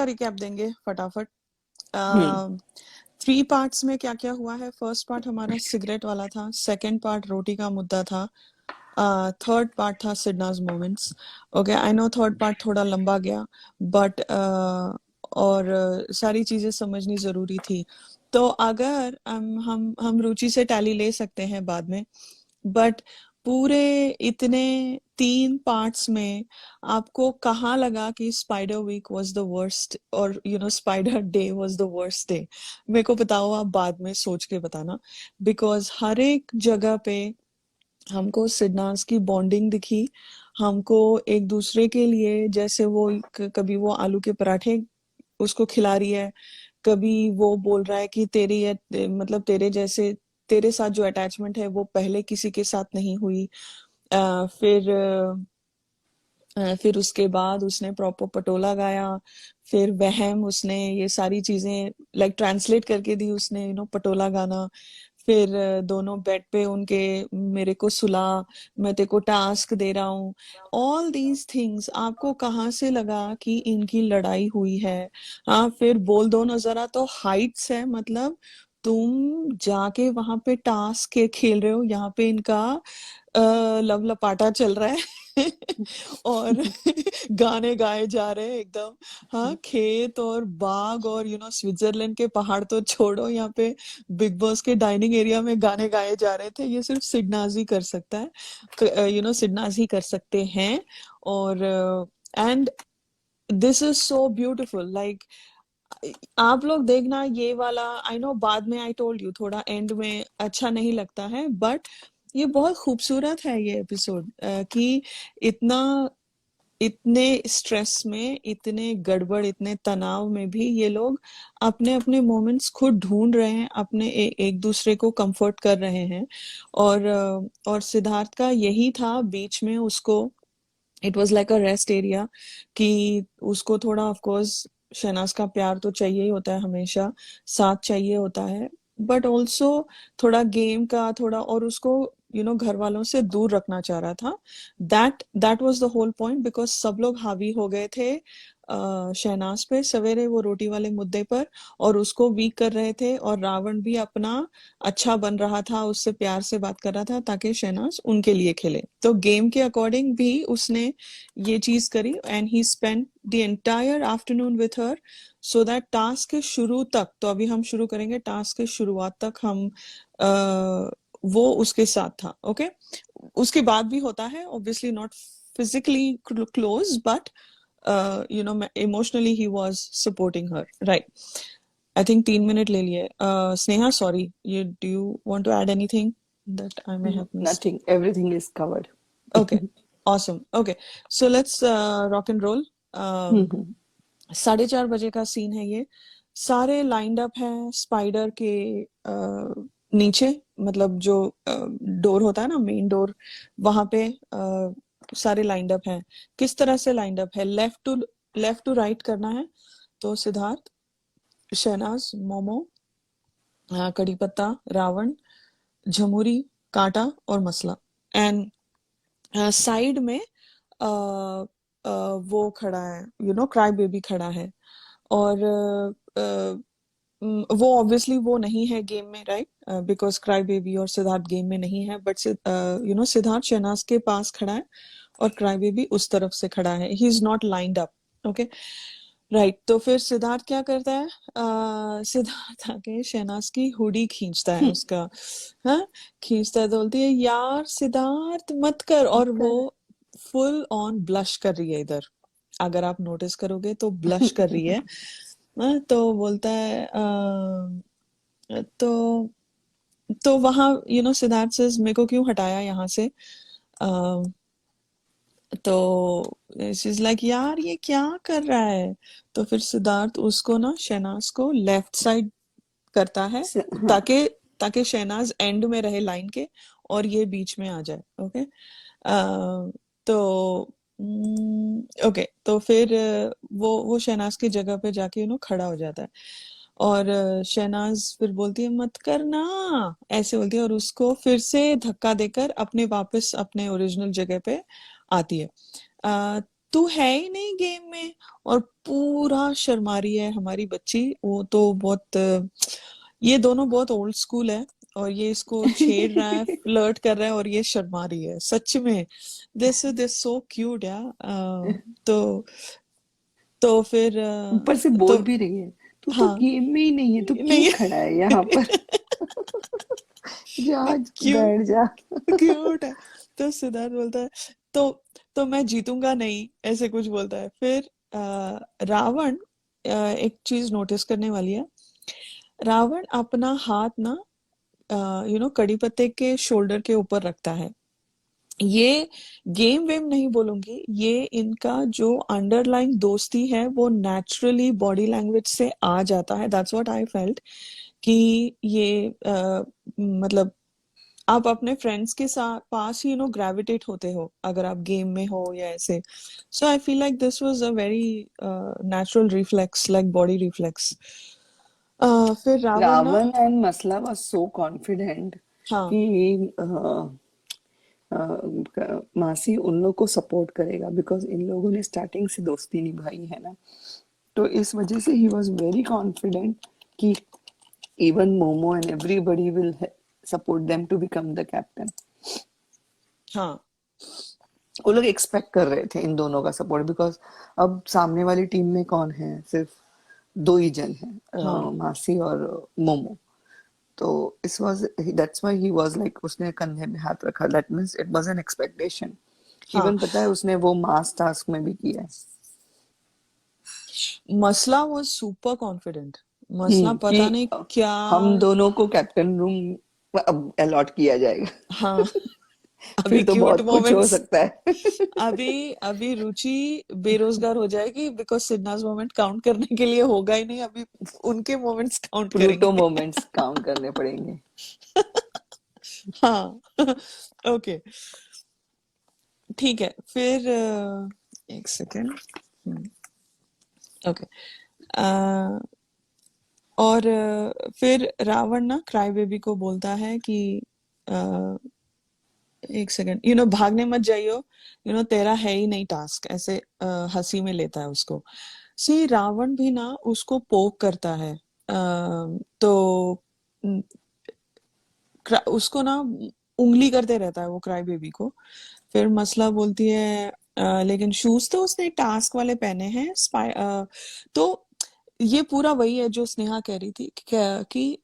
Recap देंगे फटाफट। हम्म 3 parts में क्या क्या हुआ है। फर्स्ट पार्ट हमारा सिगरेट वाला था, सेकंड पार्ट रोटी का मुद्दा था, थर्ड पार्ट था Sidnaaz moments. Okay, I know third part थोड़ा लंबा गया, बट और सारी चीजें समझनी जरूरी थी। तो अगर हम रुचि से टैली ले सकते हैं बाद में, बट पूरे इतने 3 पार्ट्स में आपको कहाँ लगा कि spider week was the worst, और spider day was the worst day? मेरे को बताओ, आप बाद में सोच के बताना। बिकॉज हर एक जगह पे हमको सिडनास की बॉन्डिंग दिखी, हमको एक दूसरे के लिए, जैसे वो कभी वो आलू के पराठे उसको खिला रही है, कभी वो बोल रहा है कि मतलब तेरे जैसे, तेरे साथ जो अटैचमेंट है वो पहले किसी के साथ नहीं हुई। फिर उसके बाद उसने प्रॉपर पटोला गाया, फिर वहम उसने ये सारी चीजें लाइक ट्रांसलेट करके दी उसने, पटोला गाना। फिर दोनों बेड पे उनके, मेरे को सुला, मैं तेरे को टास्क दे रहा हूँ। ऑल दीज थिंग्स आपको कहाँ से लगा कि इनकी लड़ाई हुई है? हाँ, फिर बोल दो ना जरा, तो हाइट्स है, मतलब तुम जाके वहां पे टास्क खेल रहे हो, यहाँ पे इनका लव लपाटा चल रहा है और गाने गाए जा रहे हैं एकदम। हाँ, खेत और बाग और स्विट्जरलैंड के पहाड़ तो छोड़ो, यहाँ पे बिग बॉस के डाइनिंग एरिया में गाने गाए जा रहे थे। ये सिर्फ सिडनाज ही कर सकता है, सिडनाज ही कर सकते हैं। और and this is so beautiful, like आप लोग देखना ये वाला। आई नो बाद में आई टोल्ड यू थोड़ा एंड में अच्छा नहीं लगता है, बट ये बहुत खूबसूरत है ये एपिसोड, कि इतना, इतने स्ट्रेस में, इतने गड़बड़, इतने तनाव में भी ये लोग अपने अपने मोमेंट्स खुद ढूंढ रहे हैं, अपने एक दूसरे को कंफर्ट कर रहे हैं। और सिद्धार्थ का यही था बीच में, उसको it was like a rest area, कि उसको थोड़ा ऑफ कोर्स शहनाज का प्यार तो चाहिए ही होता है, हमेशा साथ चाहिए होता है, बट ऑल्सो थोड़ा गेम का थोड़ा, और उसको घर वालों से दूर रखना चाह रहा था। That was the whole point, because सब लोग हावी हो गए थे शहनाज पे सवेरे वो रोटी वाले मुद्दे पर, और उसको वीक कर रहे थे, और रावण भी अपना अच्छा बन रहा था, उससे प्यार से बात कर रहा था ताकि शहनाज उनके लिए खेले। तो गेम के अकॉर्डिंग भी उसने ये चीज करी, and he spend the entire afternoon with her, so that task के शुरू तक, तो अभी हम शुरू करेंगे टास्क के शुरुआत तक, हम वो उसके साथ था। ओके, उसके बाद भी होता है, obviously not physically close, but emotionally he was supporting her, right? I think 3 minute ले लिए। Sneha, sorry, you do you want to add anything that I may have missed? Nothing. Everything is covered. Okay, awesome. Okay, so let's rock and roll. um, हम्म 4:30 बजे का scene है ये। सारे lined up हैं spider के नीचे, मतलब जो डोर होता है ना, मेन डोर, वहां पे सारे लाइंड अप हैं। किस तरह से लाइंड अप है? लेफ्ट टू राइट करना है। तो सिद्धार्थ, शहनाज, मोमो, कड़ी पत्ता, रावण, झमुरी, कांटा और मसला। एंड साइड में अ, वो खड़ा है, क्राई बेबी खड़ा है। और वो ऑब्वियसली वो नहीं है गेम में, राइट? बिकॉज क्राई बेबी और सिद्धार्थ गेम में नहीं है, बट सिद्धार्थ शहनाज के पास खड़ा है, और क्राई बेबी उस तरफ से खड़ा है, he is not lined up. Okay, right. तो फिर सिद्धार्थ क्या करता है? सिद्धार्थ आके शहनाज की हुडी खींचता है उसका। हाँ, खींचता है तो बोलती है, यार सिद्धार्थ मत कर, और वो कर फुल ऑन ब्लश कर रही है इधर। अगर आप नोटिस करोगे तो ब्लश कर रही है। हाँ, तो बोलता है तो वहां सिद्धार्थ से, मेरे को क्यों हटाया यहाँ से? तो शी इज लाइक, यार ये क्या कर रहा है? तो फिर सिद्धार्थ उसको ना, शहनाज को लेफ्ट साइड करता है, हाँ ताकि ताकि शहनाज एंड में रहे लाइन के, और ये बीच में आ जाए। ओके, तो ओके, तो फिर वो शहनाज की जगह पे जाके खड़ा हो जाता है, और शहनाज फिर बोलती है, मत करना, ऐसे बोलती है, और उसको फिर से धक्का देकर अपने वापस अपने ओरिजिनल जगह पे आती है। तू है ही नहीं गेम में, और पूरा शर्मा रही है हमारी बच्ची। वो तो बहुत ये दोनों बहुत ओल्ड स्कूल है, और ये इसको छेड़ रहा है, फ्लर्ट कर रहा है, और ये शर्मा रही है सच में। दिस सो क्यूट यार। तो तो फिर ऊपर से तो बोल भी रही है, तू तो हाँ, गेम में ही नहीं है, तू क्यों नहीं खड़ा है यहाँ पर? जा, क्यों, बैठ जा। क्यूट है। तो सिद्धार्थ बोलता है, तो तो मैं जीतूंगा नहीं, ऐसे कुछ बोलता है। फिर रावण, एक चीज नोटिस करने वाली है। रावण अपना हाथ ना कड़ी पत्ते के शोल्डर के ऊपर रखता है। ये गेम वेम नहीं बोलूंगी, ये इनका जो अंडरलाइन दोस्ती है वो नेचुरली बॉडी लैंग्वेज से आ जाता है। दैट्स व्हाट आई फेल्ट, कि ये मतलब आप अपने फ्रेंड्स के साथ पास ही ग्रेविटेट होते हो अगर आप गेम में हो या ऐसे। So I feel like this was a very natural reflex, like body reflex. फिर रावण ना, रावण एंड मसला was so confident हाँ कि मासी उन लोग को सपोर्ट करेगा, बिकॉज इन लोगों ने स्टार्टिंग से दोस्ती निभाई है ना। तो इस वजह से ही वॉज वेरी कॉन्फिडेंट कि even Momo and everybody will support them to become the captain. हाँ वो लोग एक्सपेक्ट कर रहे थे इन दोनों का सपोर्ट, बिकॉज अब सामने वाली टीम में कौन है, सिर्फ दो ही जन है, हाँ मासी और मोमो। तो इस was that's why he was like, उसने कंधे में हाथ रखा, that means it was an expectation. हाँ। इवन पता है उसने वो मास टास्क में भी किया है। मसला वाज सुपर कॉन्फिडेंट। मसला कि पता नहीं क्या। हम दोनों को कैप्टन रूम अब अलॉट किया जाएगा। हाँ अभी फिर तो क्यूट बहुत कुछ हो मोमेंट्स। सकता है। अभी अभी रुचि बेरोजगार हो जाएगी, बिकॉज सिन्हाज मोमेंट काउंट करने के लिए होगा ही नहीं अभी। उनके मोमेंट्स काउंट प्लूटो करेंगे। मोमेंट्स काउंट करने पड़ेंगे। हाँ ओके ठीक है। फिर एक सेकेंड। ओके। और फिर रावण ना क्राई बेबी को बोलता है कि अ, एक सेकेंड, भागने मत जाइयो, तेरा है ही नहीं टास्क, ऐसे हंसी में लेता है उसको। सी रावण भी ना उसको पोक करता है। तो न, उसको ना उंगली करते रहता है वो क्राई बेबी को। फिर मसला बोलती है, लेकिन शूज तो उसने टास्क वाले पहने हैं तो ये पूरा वही है जो स्नेहा कह रही थी कि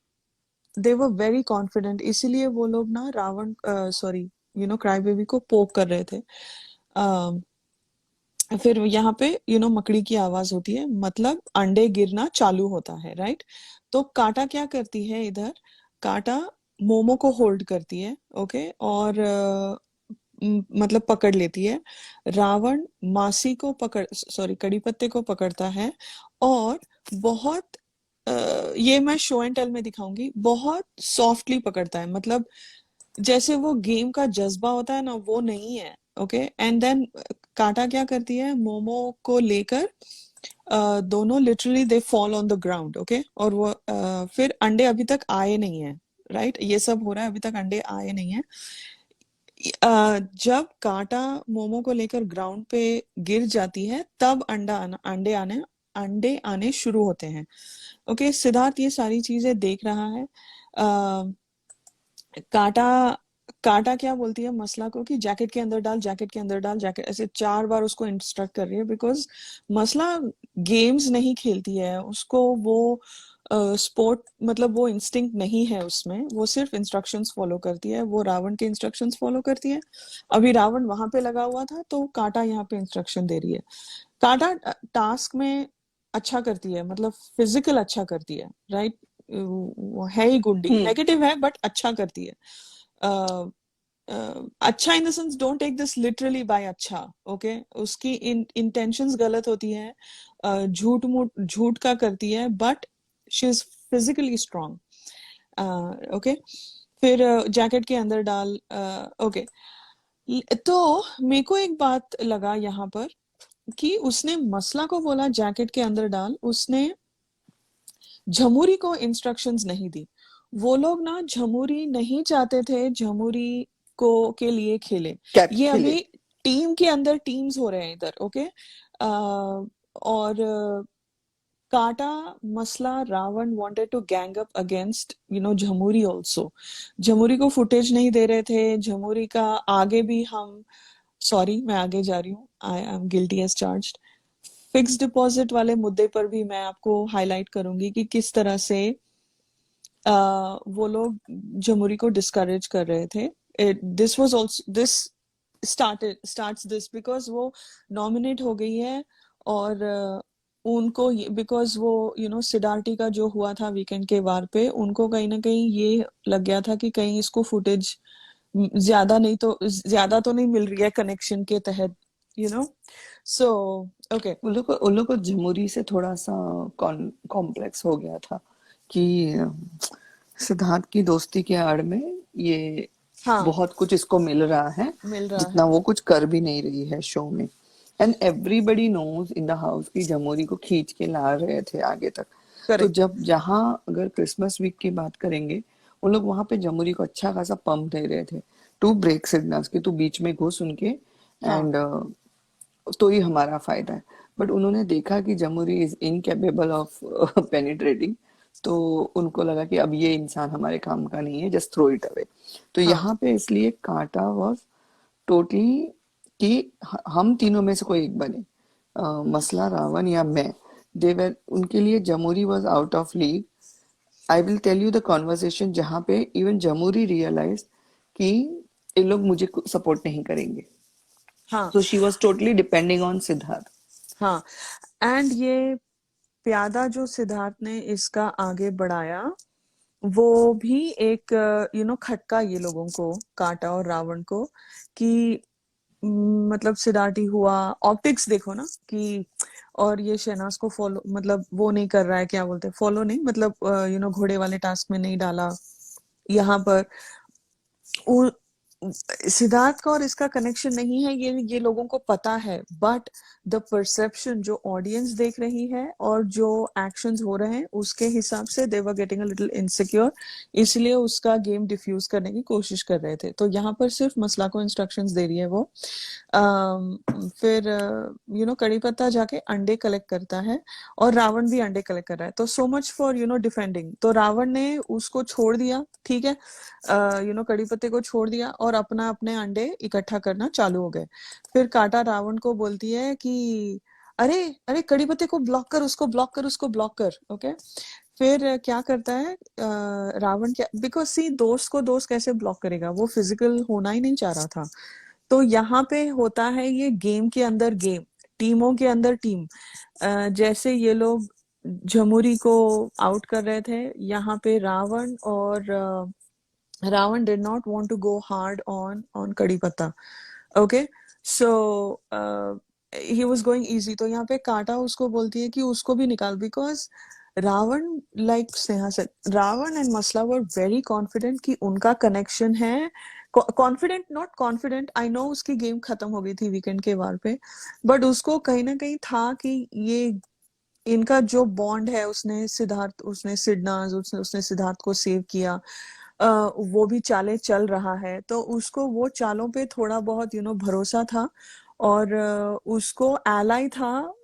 दे वर वेरी कॉन्फिडेंट, इसीलिए वो लोग ना रावण सॉरी क्राई बेबी को पोक कर रहे थे। अ, फिर यहाँ पे मकड़ी की आवाज होती है, मतलब अंडे गिरना चालू होता है, राइट। तो काटा क्या करती है इधर, काटा मोमो को होल्ड करती है, ओके, और मतलब पकड़ लेती है। रावण मासी को पकड़, सॉरी कड़ी पत्ते को पकड़ता है, और बहुत ये मैं शो एंड टेल में दिखाऊंगी, बहुत सॉफ्टली पकड़ता है, मतलब जैसे वो गेम का जज्बा होता है ना, वो नहीं है। ओके, एंड देन काटा क्या करती है, मोमो को लेकर दोनों literally they fall on the ground, okay, और वो फिर अंडे अभी तक आए नहीं है, राइट, ये सब हो रहा है, अभी तक अंडे आए नहीं है। जब कांटा मोमो को लेकर ग्राउंड पे गिर जाती है, तब अंडे आने शुरू होते हैं। ओके, सिद्धार्थ ये सारी चीजें देख रहा है। कांटा कांटा क्या बोलती है मसला को कि जैकेट के अंदर डाल, जैकेट के अंदर डाल, जैकेट, ऐसे 4 बार उसको इंस्ट्रक्ट कर रही है, बिकॉज मसला गेम्स नहीं खेलती है, उसको वो स्पोर्ट, मतलब वो इंस्टिंक्ट नहीं है उसमें, वो सिर्फ इंस्ट्रक्शंस फॉलो करती है, वो रावण के इंस्ट्रक्शंस फॉलो करती है। अभी रावण वहां पे लगा हुआ था, तो कांटा यहाँ पे इंस्ट्रक्शन दे रही है। कांटा टास्क में अच्छा करती है, मतलब फिजिकल अच्छा करती है, राइट, वो है ही गुंडी, हम्म। नेगेटिव है बट अच्छा करती है। अच्छा in the sense, don't take this literally by अच्छा, ओके, उसकी इंटेंशंस गलत होती है, झूठ का करती है, but she is physically strong. Okay, फिर जैकेट के अंदर डाल, ओके। तो मेरे को एक बात लगा यहाँ पर कि उसने मसला को बोला जैकेट के अंदर डाल, उसने झमुरी को इंस्ट्रक्शंस नहीं दी। वो लोग ना झमुरी नहीं चाहते थे, झमुरी को के लिए खेले। कैप ये खेले। अभी टीम के अंदर टीम्स हो रहे हैं इधर, ओके। और काटा, मसला, Ravan wanted to gang up against Jhamuri also. Jhamuri को फुटेज नहीं दे रहे थे, झमुरी का आगे भी हम, सॉरी मैं आगे जा रही हूँ, I am guilty as charged. Fix deposit वाले मुद्दे पर भी मैं आपको हाईलाइट करूंगी कि किस तरह से वो लोग जमुरी को डिस्करेज कर रहे थे। This was also this starts this because वो नॉमिनेट हो गई है, और उनको बिकॉज वो सिडार्टी का जो हुआ था वीकेंड के वार पे, उनको कहीं ना कहीं ये लग गया था कि कहीं इसको फुटेज ज्यादा तो नहीं मिल रही है कनेक्शन के तहत, यू नो सो ओके। उन लोग को जमुरी से थोड़ा सा कॉम्प्लेक्स हो गया था कि सिद्धार्थ की दोस्ती के आड़ में ये हाँ, बहुत कुछ इसको मिल रहा है, मिल रहा जितना है। वो कुछ कर भी नहीं रही है शो में। And everybody knows in the house की जमुरी को खींच के ला रहे थे आगे तक। तो करेक्ट। जब जहां अगर क्रिसमस वीक की बात करेंगे, उन लोग वहां पे जमुरी को अच्छा खासा पंप दे रहे थे टू ब्रेक सिग्नल्स कि तू बीच में घुस उनके, हाँ, एंड तो ही हमारा फायदा है। बट उन्होंने देखा कि Jamuri is incapable of penetrating, तो उनको लगा कि अब ये इंसान हमारे काम का नहीं है, जस्ट थ्रो इट अवे। तो हाँ, यहाँ पे इसलिए कांटा वॉज टोटली कि हम तीनों में से कोई एक बने, मसला, रावण या मैं। देवर उनके लिए Jamuri was out of league. I will tell you the conversation जहाँ पे इवन जमुरी रियलाइज कि ये लोग मुझे सपोर्ट नहीं करेंगे। हाँ, So she was totally depending on Siddharth. हाँ। एंड ये प्यादा जो सिद्धार्थ ने इसका आगे बढ़ाया, वो भी एक खटका ये लोगों को, काटा और रावण को, कि मतलब सिद्धार्थ ही हुआ, ऑप्टिक्स देखो ना कि, और ये शहनाज को फॉलो, मतलब वो नहीं कर रहा है, क्या बोलते हैं, फॉलो नहीं, मतलब घोड़े वाले टास्क में नहीं डाला यहाँ पर। उ- सिद्धार्थ का और इसका कनेक्शन नहीं है, ये लोगों को पता है, बट द परसेप्शन जो ऑडियंस देख रही है और जो एक्शंस हो रहे हैं उसके हिसाब से they were getting a little insecure, इसलिए उसका गेम डिफ्यूज करने की कोशिश कर रहे थे। तो यहाँ पर सिर्फ मसला को इंस्ट्रक्शंस दे रही है वो। फिर कड़ी पत्ता जाके अंडे कलेक्ट करता है, और रावण भी अंडे कलेक्ट कर रहा है। तो सो मच फॉर डिफेंडिंग। तो रावण ने उसको छोड़ दिया, ठीक है, कड़ी पत्ते को छोड़ दिया, और अपना अपने अंडे इकट्ठा करना चालू हो गए। फिर काटा रावण को बोलती है कि अरे अरे, कड़ी पत्ते को ब्लॉक कर, उसको ब्लॉक कर, उसको ब्लॉक कर, ओके। फिर क्या करता है रावण, क्या, बिकॉज सी, दोस्त को दोस्त कैसे ब्लॉक करेगा, वो फिजिकल होना ही नहीं चाह रहा था। तो यहाँ पे होता है ये गेम के अंदर गेम, टीमों के अंदर टीम। जैसे ये लोग जमुरी को आउट कर रहे थे, यहाँ पे रावण, और Ravan did not want to go hard on Kadi Patta, okay. So he was going easy. तो यहाँ पे काटा उसको बोलती है कि उसको भी निकाल, बिकॉज रावण, लाइक स्नेहा से, रावण एंड मसला वर वेरी कॉन्फिडेंट कि उनका कनेक्शन है। Confident, not confident, I know उसकी गेम खत्म हो गई थी वीकेंड के वार पे, बट उसको कहीं ना कहीं था कि ये इनका जो बॉन्ड है, उसने सिद्धार्थ, उसने सिडनाज, उसने सिद्धार्थ को सेव किया, वो भी चालें चल रहा है, तो उसको वो चालों पे थोड़ा बहुत भरोसा था। और उसको एलाई था,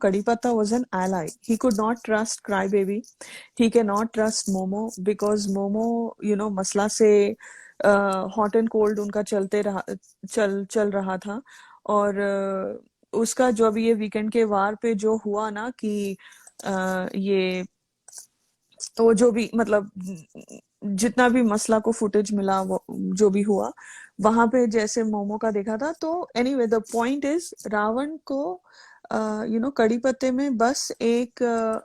कड़ी Patta was an ally, he could not trust cry baby, he can not trust momo, because momo मसला से हॉट एंड कोल्ड उनका चल रहा था। और उसका जो अभी ये वीकेंड के वार पे जो हुआ ना कि ये, वो जो भी, मतलब जितना भी मसला को फुटेज मिला, वो जो भी हुआ वहां पे, जैसे मोमो का देखा था। तो anyway the point is, Ravan को कड़ी पत्ते में बस एक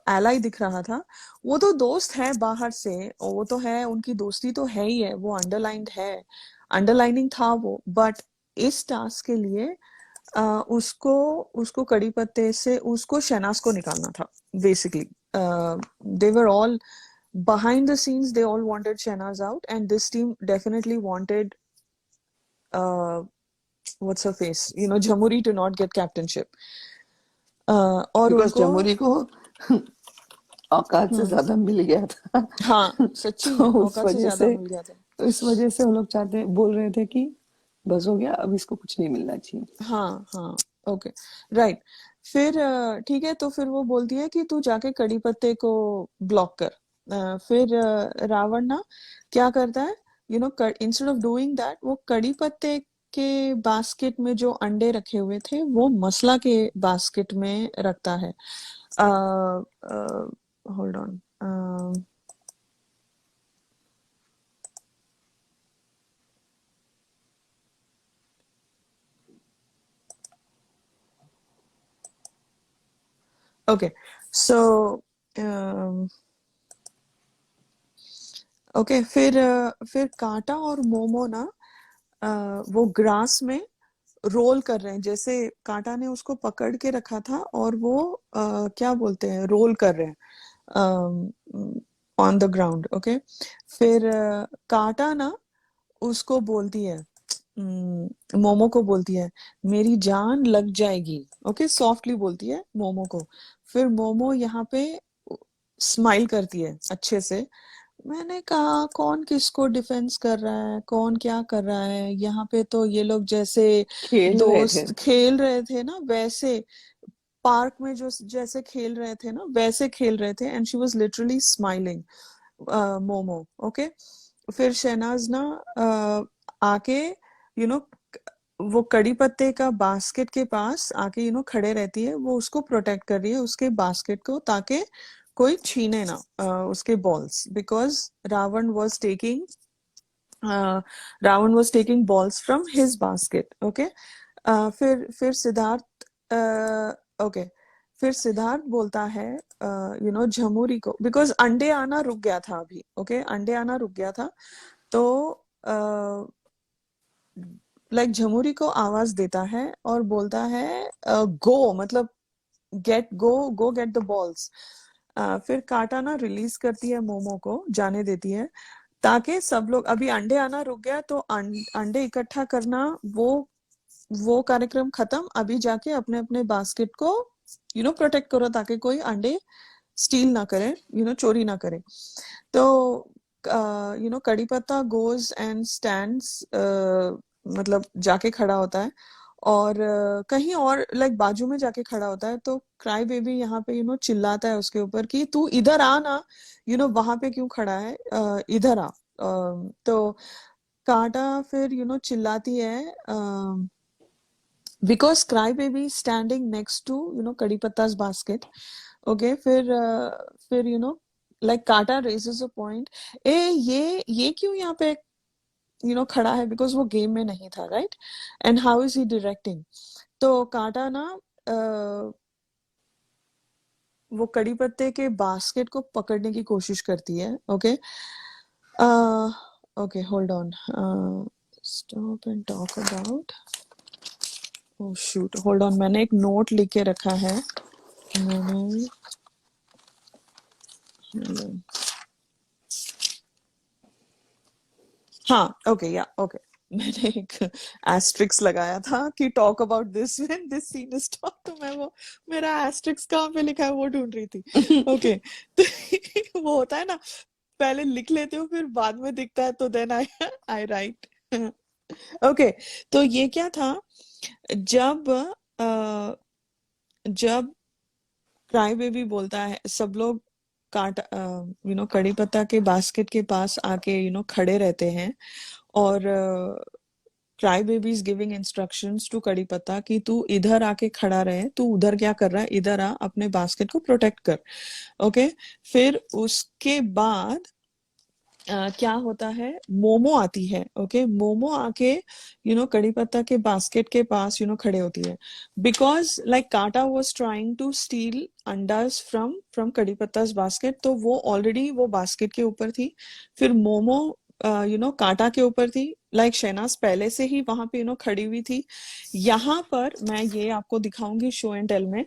एलाई दिख रहा था। वो तो दोस्त है बाहर से, और वो तो है, उनकी दोस्ती तो है ही है, वो अंडरलाइंड है, अंडरलाइनिंग था वो, बट इस टास्क के लिए उसको उसको कड़ी पत्ते से उसको शहनाज को निकालना था basically. They were all behind the scenes, they all wanted Shehnaz out, and this team definitely wanted uh, what's her face, Jamuri to not get captainship. और बिकॉज उनको, जमुरी को औकात से हम्म, ज्यादा मिल गया था। हाँ, सच्ची तो में उस औकात से वजह ज्यादा से मिल गया था। इस वजह से वो लोग चाहते बोल रहे थे कि बस हो गया, अब इसको कुछ नहीं मिलना चाहिए। हाँ हाँ, ओके, राइट। फिर ठीक है, तो फिर वो बोलती है कि तू जाके कड़ी पत्ते को ब्लॉक कर। फिर रावण ना क्या करता है, इंस्टेड ऑफ डूइंग दैट, वो कड़ी पत्ते के बास्केट में जो अंडे रखे हुए थे वो मसला के बास्केट में रखता है। Hold on. Okay, so okay, फिर कांटा और मोमो ना वो ग्रास में रोल कर रहे हैं, जैसे कांटा ने उसको पकड़ के रखा था और वो क्या बोलते हैं, रोल कर रहे हैं ऑन द ग्राउंड। ओके, फिर कांटा ना उसको बोलती है, मोमो को बोलती है, मेरी जान लग जाएगी। ओके, सॉफ्टली बोलती है मोमो को। फिर मोमो यहाँ पे स्माइल करती है अच्छे से। मैंने कहा कौन किसको डिफेंस कर रहा है, कौन क्या कर रहा है यहाँ पे, तो ये लोग जैसे खेल रहे थे। दोस्त खेल रहे थे ना, वैसे पार्क में जो जैसे खेल रहे थे ना वैसे खेल रहे थे, and she was literally smiling, momo. Okay, फिर शहनाज ना आके यू नो वो कड़ी पत्ते का बास्केट के पास आके खड़े रहती है, वो उसको प्रोटेक्ट कर रही है उसके बास्केट को, ताकि कोई छीने ना उसके balls, because Ravan was taking Ravan was taking balls from his basket. Okay, फिर सिद्धार्थ ओके, फिर सिद्धार्थ बोलता है झमुरी को, बिकॉज अंडे आना रुक गया था अभी। ओके, अंडे आना रुक गया था, तो लाइक झमुरी को आवाज देता है और बोलता है गो, मतलब गो गेट द बॉल्स। फिर काटा ना रिलीज करती है मोमो को, जाने देती है, ताकि सब लोग, अभी अंडे आना रुक गया तो अंडे इकट्ठा करना, वो कार्यक्रम खत्म, अभी जाके अपने अपने बास्केट को प्रोटेक्ट करो, ताकि कोई अंडे स्टील ना करे, चोरी ना करे। तो कड़ी पत्ता गोज एंड स्टैंड्स, मतलब जाके खड़ा होता है, और कहीं और लाइक बाजू में जाके खड़ा होता है, तो क्राई बेबी यहाँ पे चिल्लाता है उसके ऊपर कि तू इधर आ ना, वहां पे क्यों खड़ा है, इधर आ। तो कांटा फिर चिल्लाती है, because cry baby standing next to Kadi पत्ता's बास्केट। ओके, फिर like Kanta raises a point, ए ये क्यों यहाँ पे खड़ा है, बिकॉज वो गेम में नहीं था, right, and how is he directing. तो कांटा ना वो कड़ी पत्ते के बास्केट को पकड़ने की कोशिश करती है। Okay, okay, hold on, stop and talk about, oh shoot, hold on, मैंने एक नोट लिख के रखा है। मैंने हाँ, ओके, या ओके, मैंने एक एस्ट्रिक्स लगाया था कि talk about this when this scene is talk, तो मैं वो मेरा एस्ट्रिक्स कहाँ पे लिखा है वो ढूंढ रही थी। ओके, तो वो होता है ना, पहले लिख लेते हो फिर बाद में दिखता है, तो then I I right. Okay, तो ये क्या था, जब जब क्राई बेबी बोलता है, सब लोग काट कड़ी पत्ता के बास्केट के पास आके खड़े रहते हैं, और cry baby is giving instructions to Kadi Patta कि तू इधर आके खड़ा रहे, तू उधर क्या कर रहा है, इधर आ, अपने बास्केट को प्रोटेक्ट कर। ओके, फिर उसके बाद क्या होता है, मोमो आती है। ओके, मोमो आके कड़ी पत्ता के बास्केट के पास खड़े होती है, because like Kanta was trying to steal अंडास फ्रॉम कड़ी पत्ता's बास्केट, तो वो ऑलरेडी वो बास्केट के ऊपर थी। फिर मोमो कांटा के ऊपर थी, लाइक शहनाज पहले से ही वहां पे खड़ी हुई थी। यहाँ पर मैं ये आपको दिखाऊंगी शो एंड टेल में,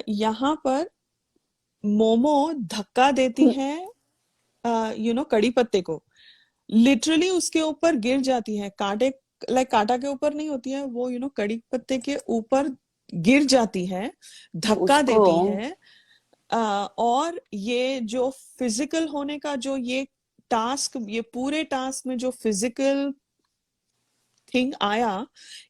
यहाँ पर मोमो धक्का देती है कड़ी पत्ते को, लिटरली उसके ऊपर गिर जाती है, कांटे, लाइक कांटा के ऊपर नहीं होती है वो, कड़ी पत्ते के ऊपर गिर जाती है, धक्का उसको देती है। और ये जो फिजिकल होने का जो ये टास्क, ये पूरे टास्क में जो फिजिकल थिंग आया,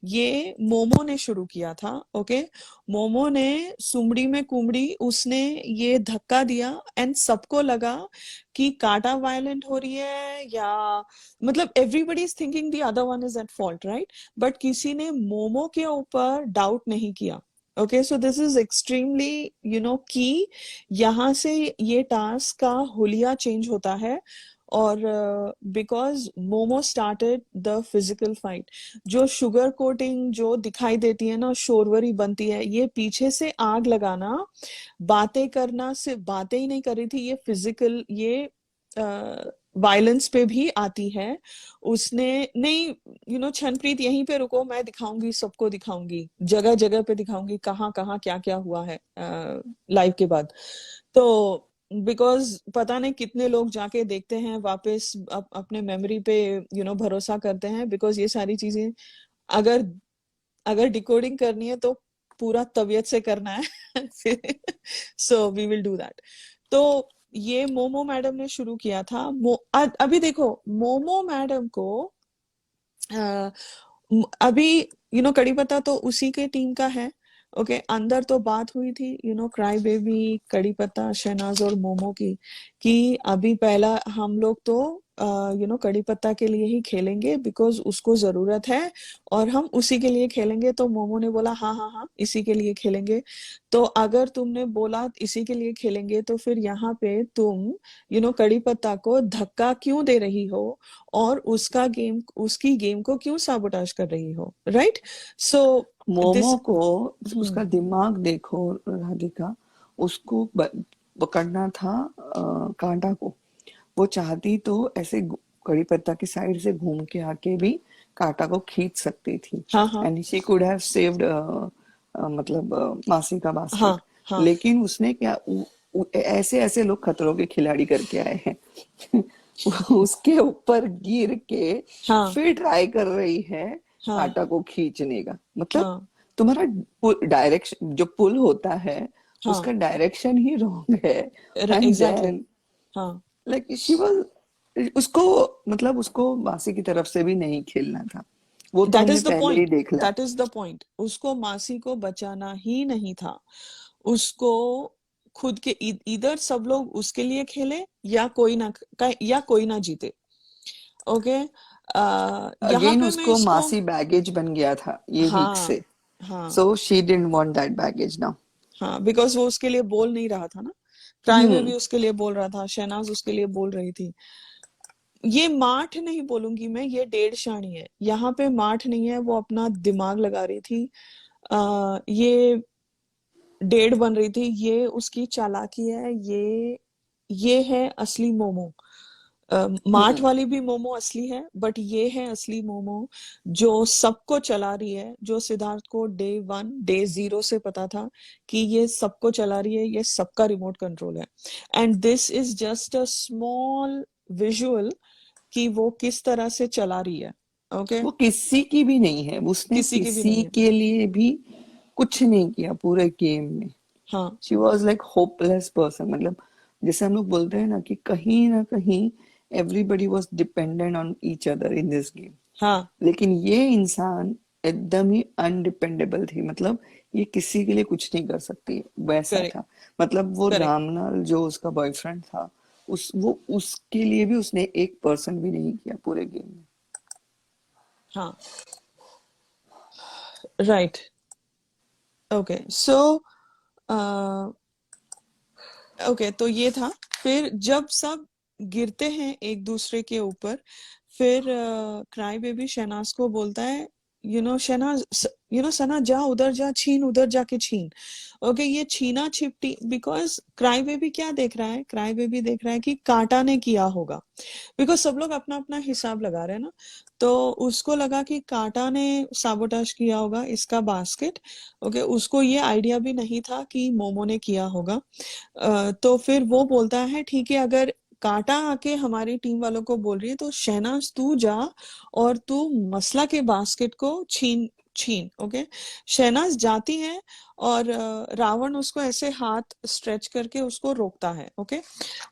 ये मोमो ने शुरू किया था। ओके, मोमो ने सुमड़ी में कुमड़ी उसने ये धक्का दिया एंड सबको लगा कि काटा वायलेंट हो रही है, या मतलब everybody is thinking the other one is at fault, right? But किसी ने मोमो के ऊपर डाउट नहीं किया। Okay, so this is extremely की यहाँ से ये टास्क का हुलिया चेंज होता है। और because momo started the physical fight, जो शुगर कोटिंग जो दिखाई देती है ना, शोरवरी बनती है, ये पीछे से आग लगाना, बातें करना, सिर्फ बातें ही नहीं कर रही थी, ये फिजिकल, ये वायलेंस पे भी आती है। उसने नहीं, छनप्रीत यहीं पे रुको, मैं दिखाऊंगी, सबको दिखाऊंगी, जगह जगह पे दिखाऊंगी कहाँ कहाँ क्या क्या हुआ है लाइव के बाद। तो बिकॉज पता नहीं कितने लोग जाके देखते हैं वापस, अपने मेमोरी पे भरोसा करते हैं, बिकॉज ये सारी चीजें अगर अगर डिकोडिंग करनी है तो पूरा तबीयत से करना है। So we will do that. तो ये मोमो मैडम ने शुरू किया था। अभी देखो, मोमो मैडम को अ, अभी कड़ी पत्ता तो उसी के टीम का है। ओके, अंदर तो बात हुई थी क्राई बेबी, कड़ी पत्ता, शहनाज और मोमो की, कि अभी पहला हम लोग तो कड़ी पत्ता के लिए ही खेलेंगे बिकॉज उसको जरूरत है, और हम उसी के लिए खेलेंगे। तो मोमो ने बोला हाँ हाँ हाँ, इसी के लिए खेलेंगे। तो अगर तुमने बोला इसी के लिए खेलेंगे, तो फिर यहाँ पे तुम कड़ी पत्ता को धक्का क्यों दे रही हो, और उसकी गेम को क्यों साबोटाज कर रही हो, राइट? सो मोमो दिस को उसका दिमाग देखो राधिका, उसको पकड़ना था कांटा को। वो चाहती तो ऐसे कड़ी पत्ता की साइड से घूम के आके भी कांटा को खींच सकती थी, हाँ हाँ and she could have saved मतलब मासी का हाँ बास्केट। हाँ लेकिन उसने क्या, ऐसे ऐसे लोग खतरों के खिलाड़ी करके आए हैं। उसके ऊपर गिर के हाँ फिर ट्राई कर रही है हाँ कांटा को खींचने का। मतलब हाँ तुम्हारा डायरेक्शन जो पुल होता है, हाँ, उसका डायरेक्शन ही रॉन्ग है। एंड एग्जैक्टली, देन हाँ। लाइक शी वाज, उसको मतलब उसको मासी की तरफ से भी नहीं खेलना था। वो तो दैट हमने इज द पहले ही पॉइंट, देख लिया। दैट इज द पॉइंट, उसको मासी को बचाना ही नहीं था। उसको खुद के इधर सब लोग उसके लिए खेले, या कोई ना जीते। ओके, यहाँ अगेन पे मैं उसको इसको, मासी बैगेज बन गया था ये वीक हाँ से। हाँ so she didn't want that baggage now. हाँ, बिकॉज वो उसके लिए बोल नहीं रहा था ना, क्राई हम्म। बेबी उसके लिए बोल रहा था, शहनाज उसके लिए बोल रही थी। ये माठ नहीं बोलूंगी मैं, ये डेढ़ शाणी है, यहाँ पे माठ नहीं है, वो अपना दिमाग लगा रही थी। ये डेढ़ बन रही थी, ये उसकी चालाकी है, ये है असली मोमो। मार्ट हम्म। वाली भी मोमो असली है, बट ये है असली मोमो, जो सबको चला रही है, जो सिद्धार्थ को डे वन, डे जीरो से पता था कि ये सबको चला रही है, ये सबका रिमोट कंट्रोल है। And this is just a small visual कि वो किस तरह से चला रही है। ओके, वो किसी की भी नहीं है, उसने किसी की भी किसी नहीं है। के लिए भी कुछ नहीं किया पूरे गेम में। हाँ she was like hopeless person. मतलब जैसे हम लोग बोलते हैं ना कहीं everybody was dependent on each other in this game. हाँ, लेकिन ये इंसान एकदम ही अनडिपेंडेबल थी। मतलब ये किसी के लिए कुछ नहीं कर सकती, वैसा करेक्ट था। मतलब वो करेक्ट, रामलाल जो उसका बॉयफ्रेंड था, वो उसके लिए भी उसने 1% भी नहीं किया पूरे गेम में। हाँ, राइट। ओके, सो ओके, तो ये था। फिर जब सब गिरते हैं एक दूसरे के ऊपर, फिर क्राई बेबी शहनाज को बोलता है, शहनाज, सना जा, उधर जा, छीन, उधर जाके छीन। ओके, ये छीना छिपटी, बिकॉज क्राई बेबी क्या देख रहा है, क्राई बेबी देख रहा है कि कांटा ने किया होगा, बिकॉज सब लोग अपना अपना हिसाब लगा रहे हैं ना। तो उसको लगा कि कांटा ने साबोटाज किया होगा इसका बास्केट। ओके, उसको ये आइडिया भी नहीं था कि मोमो ने किया होगा। तो फिर वो बोलता है ठीक है, अगर कांटा आके हमारी टीम वालों को बोल रही है, तो शहनाज तू जा और तू मसला के बास्केट को छीन छीन। ओके, शहनाज जाती है, और रावण उसको ऐसे हाथ स्ट्रेच करके उसको रोकता है। ओके,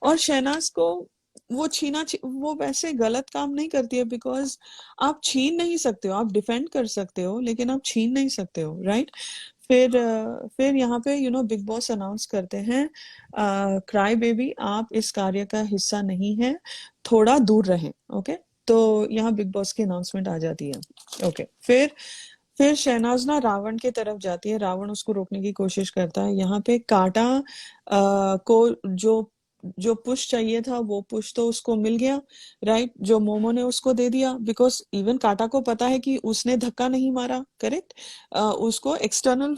और शहनाज को वो वैसे गलत काम नहीं करती है, बिकॉज आप छीन नहीं सकते हो, आप डिफेंड कर सकते हो लेकिन आप छीन नहीं सकते हो, राइट। फिर यहाँ पे बिग बॉस अनाउंस करते हैं, क्राई बेबी आप इस कार्य का हिस्सा नहीं है, थोड़ा दूर रहें। ओके, तो यहाँ बिग बॉस की अनाउंसमेंट आ जाती है। ओके, फिर शहनाज ना रावण की तरफ जाती है, रावण उसको रोकने की कोशिश करता है। यहाँ पे कांटा को जो जो पुश चाहिए था वो पुश तो उसको मिल गया, राइट, जो मोमो ने उसको दे दिया, बिकॉज इवन कांटा को पता है कि उसने धक्का नहीं मारा, करेक्ट, उसको एक्सटर्नल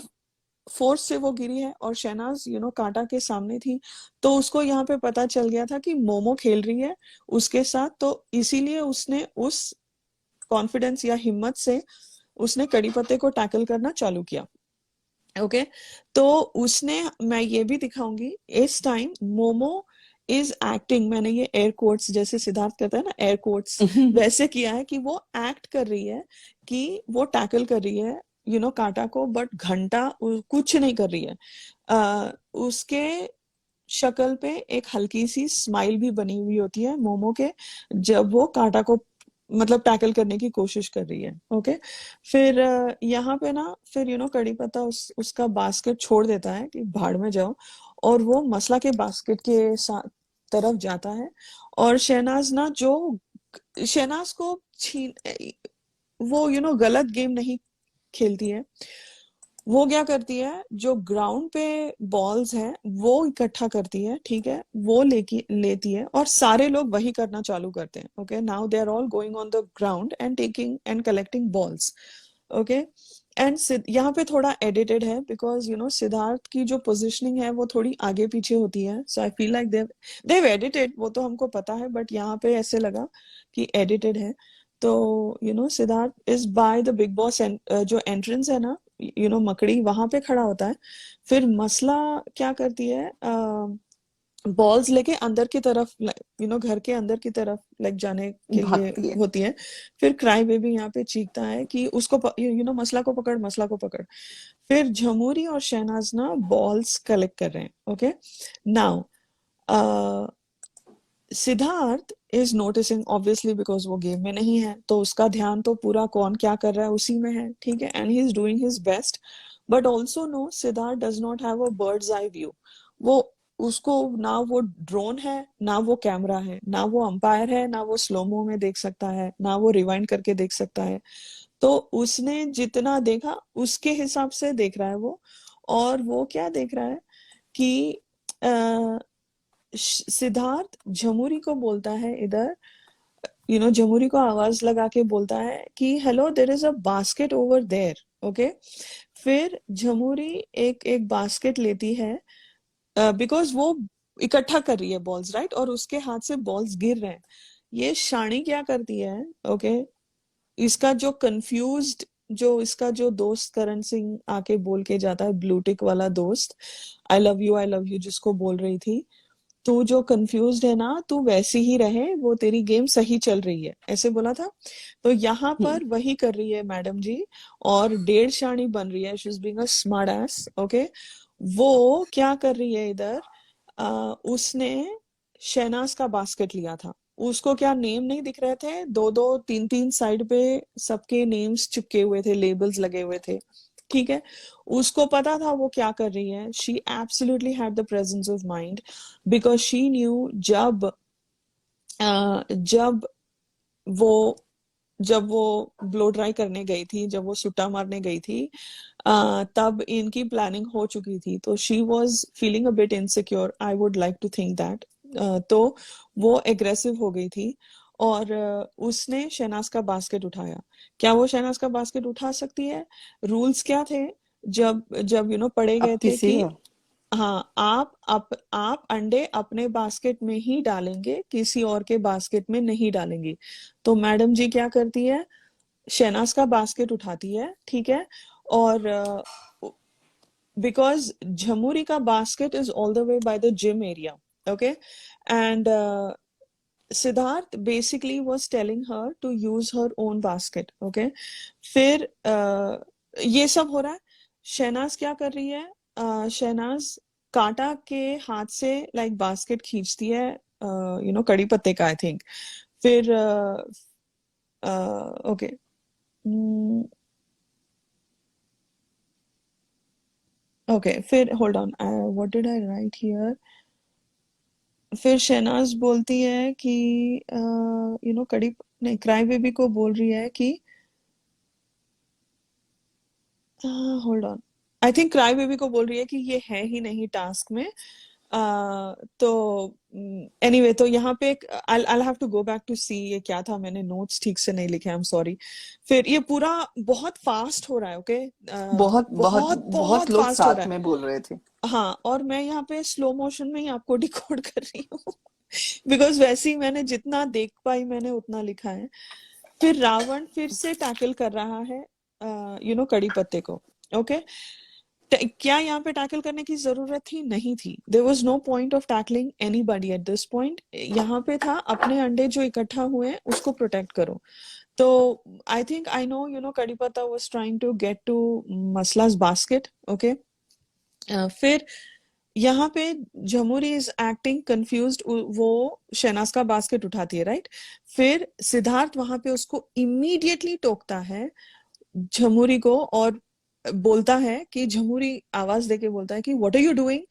फोर्स से वो गिरी है, और शहनाज कांटा के सामने थी, तो उसको यहाँ पे पता चल गया था कि मोमो खेल रही है उसके साथ, तो इसीलिए उसने उस कॉन्फिडेंस या हिम्मत से उसने कड़ी पत्ते को टैकल करना चालू किया। ओके, तो उसने, मैं ये भी दिखाऊंगी इस टाइम, मोमो इज एक्टिंग, मैंने ये एयर कोट्स जैसे सिद्धार्थ कहता है ना एयर कोट्स, वैसे किया है कि वो एक्ट कर रही है कि वो टैकल कर रही है कांटा को, बट घंटा कुछ नहीं कर रही है। उसके शक्ल पे एक हल्की सी स्माइल भी बनी हुई होती है मोमो के, जब वो कांटा को मतलब टैकल करने की कोशिश कर रही है। ओके, फिर यहाँ पे ना, फिर कड़ी पत्ता उसका बास्केट छोड़ देता है कि भाड़ में जाओ, और वो मसला के बास्केट के साथ तरफ जाता है। और शहनाज ना, जो शहनाज को छीन वो गलत गेम नहीं खेलती है, वो क्या करती है, जो ग्राउंड पे बॉल्स हैं वो इकट्ठा करती है, ठीक है, वो लेती है, और सारे लोग वही करना चालू करते हैं। Okay, now they are all going on the ground and taking and collecting balls. Okay, and यहाँ पे थोड़ा एडिटेड है, बिकॉज सिद्धार्थ की जो पोजिशनिंग है वो थोड़ी आगे पीछे होती है, so I feel like they edited, वो तो हमको पता है, बट यहाँ पे ऐसे लगा कि एडिटेड है। तो Siddharth is by the big boss, जो एंट्रेंस है ना, मकड़ी वहां पे खड़ा होता है। फिर मसला क्या करती है, बॉल्स लेके अंदर की तरफ, घर के अंदर की तरफ लाइक जाने के लिए भागती है। होती है। फिर क्राई बेबी यहाँ पे चीखता है कि उसको मसला को पकड़, मसला को पकड़। फिर झमूरी और शहनाज ना बॉल्स कलेक्ट कर रहे हैं। Okay, now Siddharth is noticing obviously, because वो गेम में नहीं है, तो उसका ध्यान तो पूरा कौन क्या कर रहा है उसी में है, ठीक है, and he is doing his best. But also no, Siddharth does not have a bird's eye view. वो उसको ना वो ड्रोन है, ना वो कैमरा है, ना वो अंपायर है, ना वो स्लोमो में देख सकता है, ना वो रिवाइंड करके देख सकता है। तो उसने जितना देखा उसके हिसाब से देख रहा है वो। और वो क्या देख रहा है कि सिद्धार्थ झमुरी को बोलता है इधर, झमुरी को आवाज लगा के बोलता है कि hello, there is a basket over there. Okay, फिर झमुरी एक एक बास्केट लेती है, बिकॉज वो इकट्ठा कर रही है बॉल्स, राइट, और उसके हाथ से बॉल्स गिर रहे हैं। ये शानी क्या करती है, ओके, इसका जो कंफ्यूज्ड, जो इसका जो दोस्त करण सिंह आके बोल के जाता है, ब्लू टिक वाला दोस्त, आई लव यू जिसको बोल रही थी, तू जो कंफ्यूज्ड है ना, तू वैसी ही रहे, वो तेरी गेम सही चल रही है, ऐसे बोला था। तो यहाँ पर वही कर रही है मैडम जी, और डेढ़ शाणी बन रही है, she is being a smart S. Okay, वो क्या कर रही है इधर, उसने शहनाज का बास्केट लिया था, उसको क्या नेम नहीं दिख रहे थे, दो दो तीन तीन साइड पे सबके नेम्स चिपके हुए थे, लेबल्स लगे हुए थे, ठीक है, उसको पता था वो क्या कर रही है। She absolutely had the presence of mind, because she knew, जब वो जब वो ब्लो ड्राई करने गई थी, जब वो सुट्टा मारने गई थी, तब इनकी प्लानिंग हो चुकी थी, तो she was feeling a bit insecure, I would like to think that. तो वो एग्रेसिव हो गई थी, और उसने शहनाज का बास्केट उठाया। क्या वो शहनाज का बास्केट उठा सकती है? रूल्स क्या थे, जब जब पढ़े गए अब थे किसी कि और हाँ, आप अंडे अपने बास्केट में ही डालेंगे, किसी और के बास्केट में नहीं डालेंगी। तो मैडम जी क्या करती है, शहनाज का बास्केट उठाती है, ठीक है, और बिकॉज झमुरी का basket is all the way by the gym area. Okay, and Siddharth basically was telling her to use her own basket. Okay, फिर ये सब हो रहा है। शहनाज क्या कर रही है, शहनाज काटा के हाथ से लाइक बास्केट खींचती है, कड़ी पत्ते का, आई थिंक। फिर ओके, ओके, फिर hold on, what did I right here. फिर शहनाज बोलती है कि कड़ी, नहीं, क्राई बेबी को बोल रही है कि hold on, I think cry baby को बोल रही है कि ये है ही नहीं टास्क में। तो एनीवे, तो यहाँ पे I have to go back to see ये क्या था, मैंने नोट्स ठीक से नहीं लिखे, आई एम सॉरी। फिर ये पूरा बहुत फास्ट हो रहा है, ओके, बहुत बहुत बहुत बहुत बहुत लोग फास्ट हो साथ रहा में बोल रहे थे। है। हाँ, और मैं यहाँ पे स्लो मोशन में ही आपको डिकोड कर रही हूँ बिकॉज वैसे ही मैंने जितना देख पाई मैंने उतना लिखा है। फिर रावण फिर से टैकल कर रहा है कड़ी पत्ते को, ओके। क्या यहाँ पे टैकल करने की जरूरत थी? नहीं थी। There was no point of tackling anybody at this point. यहाँ पे था अपने अंडे जो इकट्ठा हुए हैं उसको प्रोटेक्ट करो। तो I think I know Kadi Patta was trying to get to मसलास बास्केट, ओके। फिर यहाँ पे झमुरी इज एक्टिंग कंफ्यूज्ड, वो शहनाज का बास्केट उठाती है, राइट। फिर सिद्धार्थ वहां पे उसको इमीडिएटली टोकता है झमुरी को, और बोलता है कि, झमुरी आवाज देके बोलता है कि what are you doing,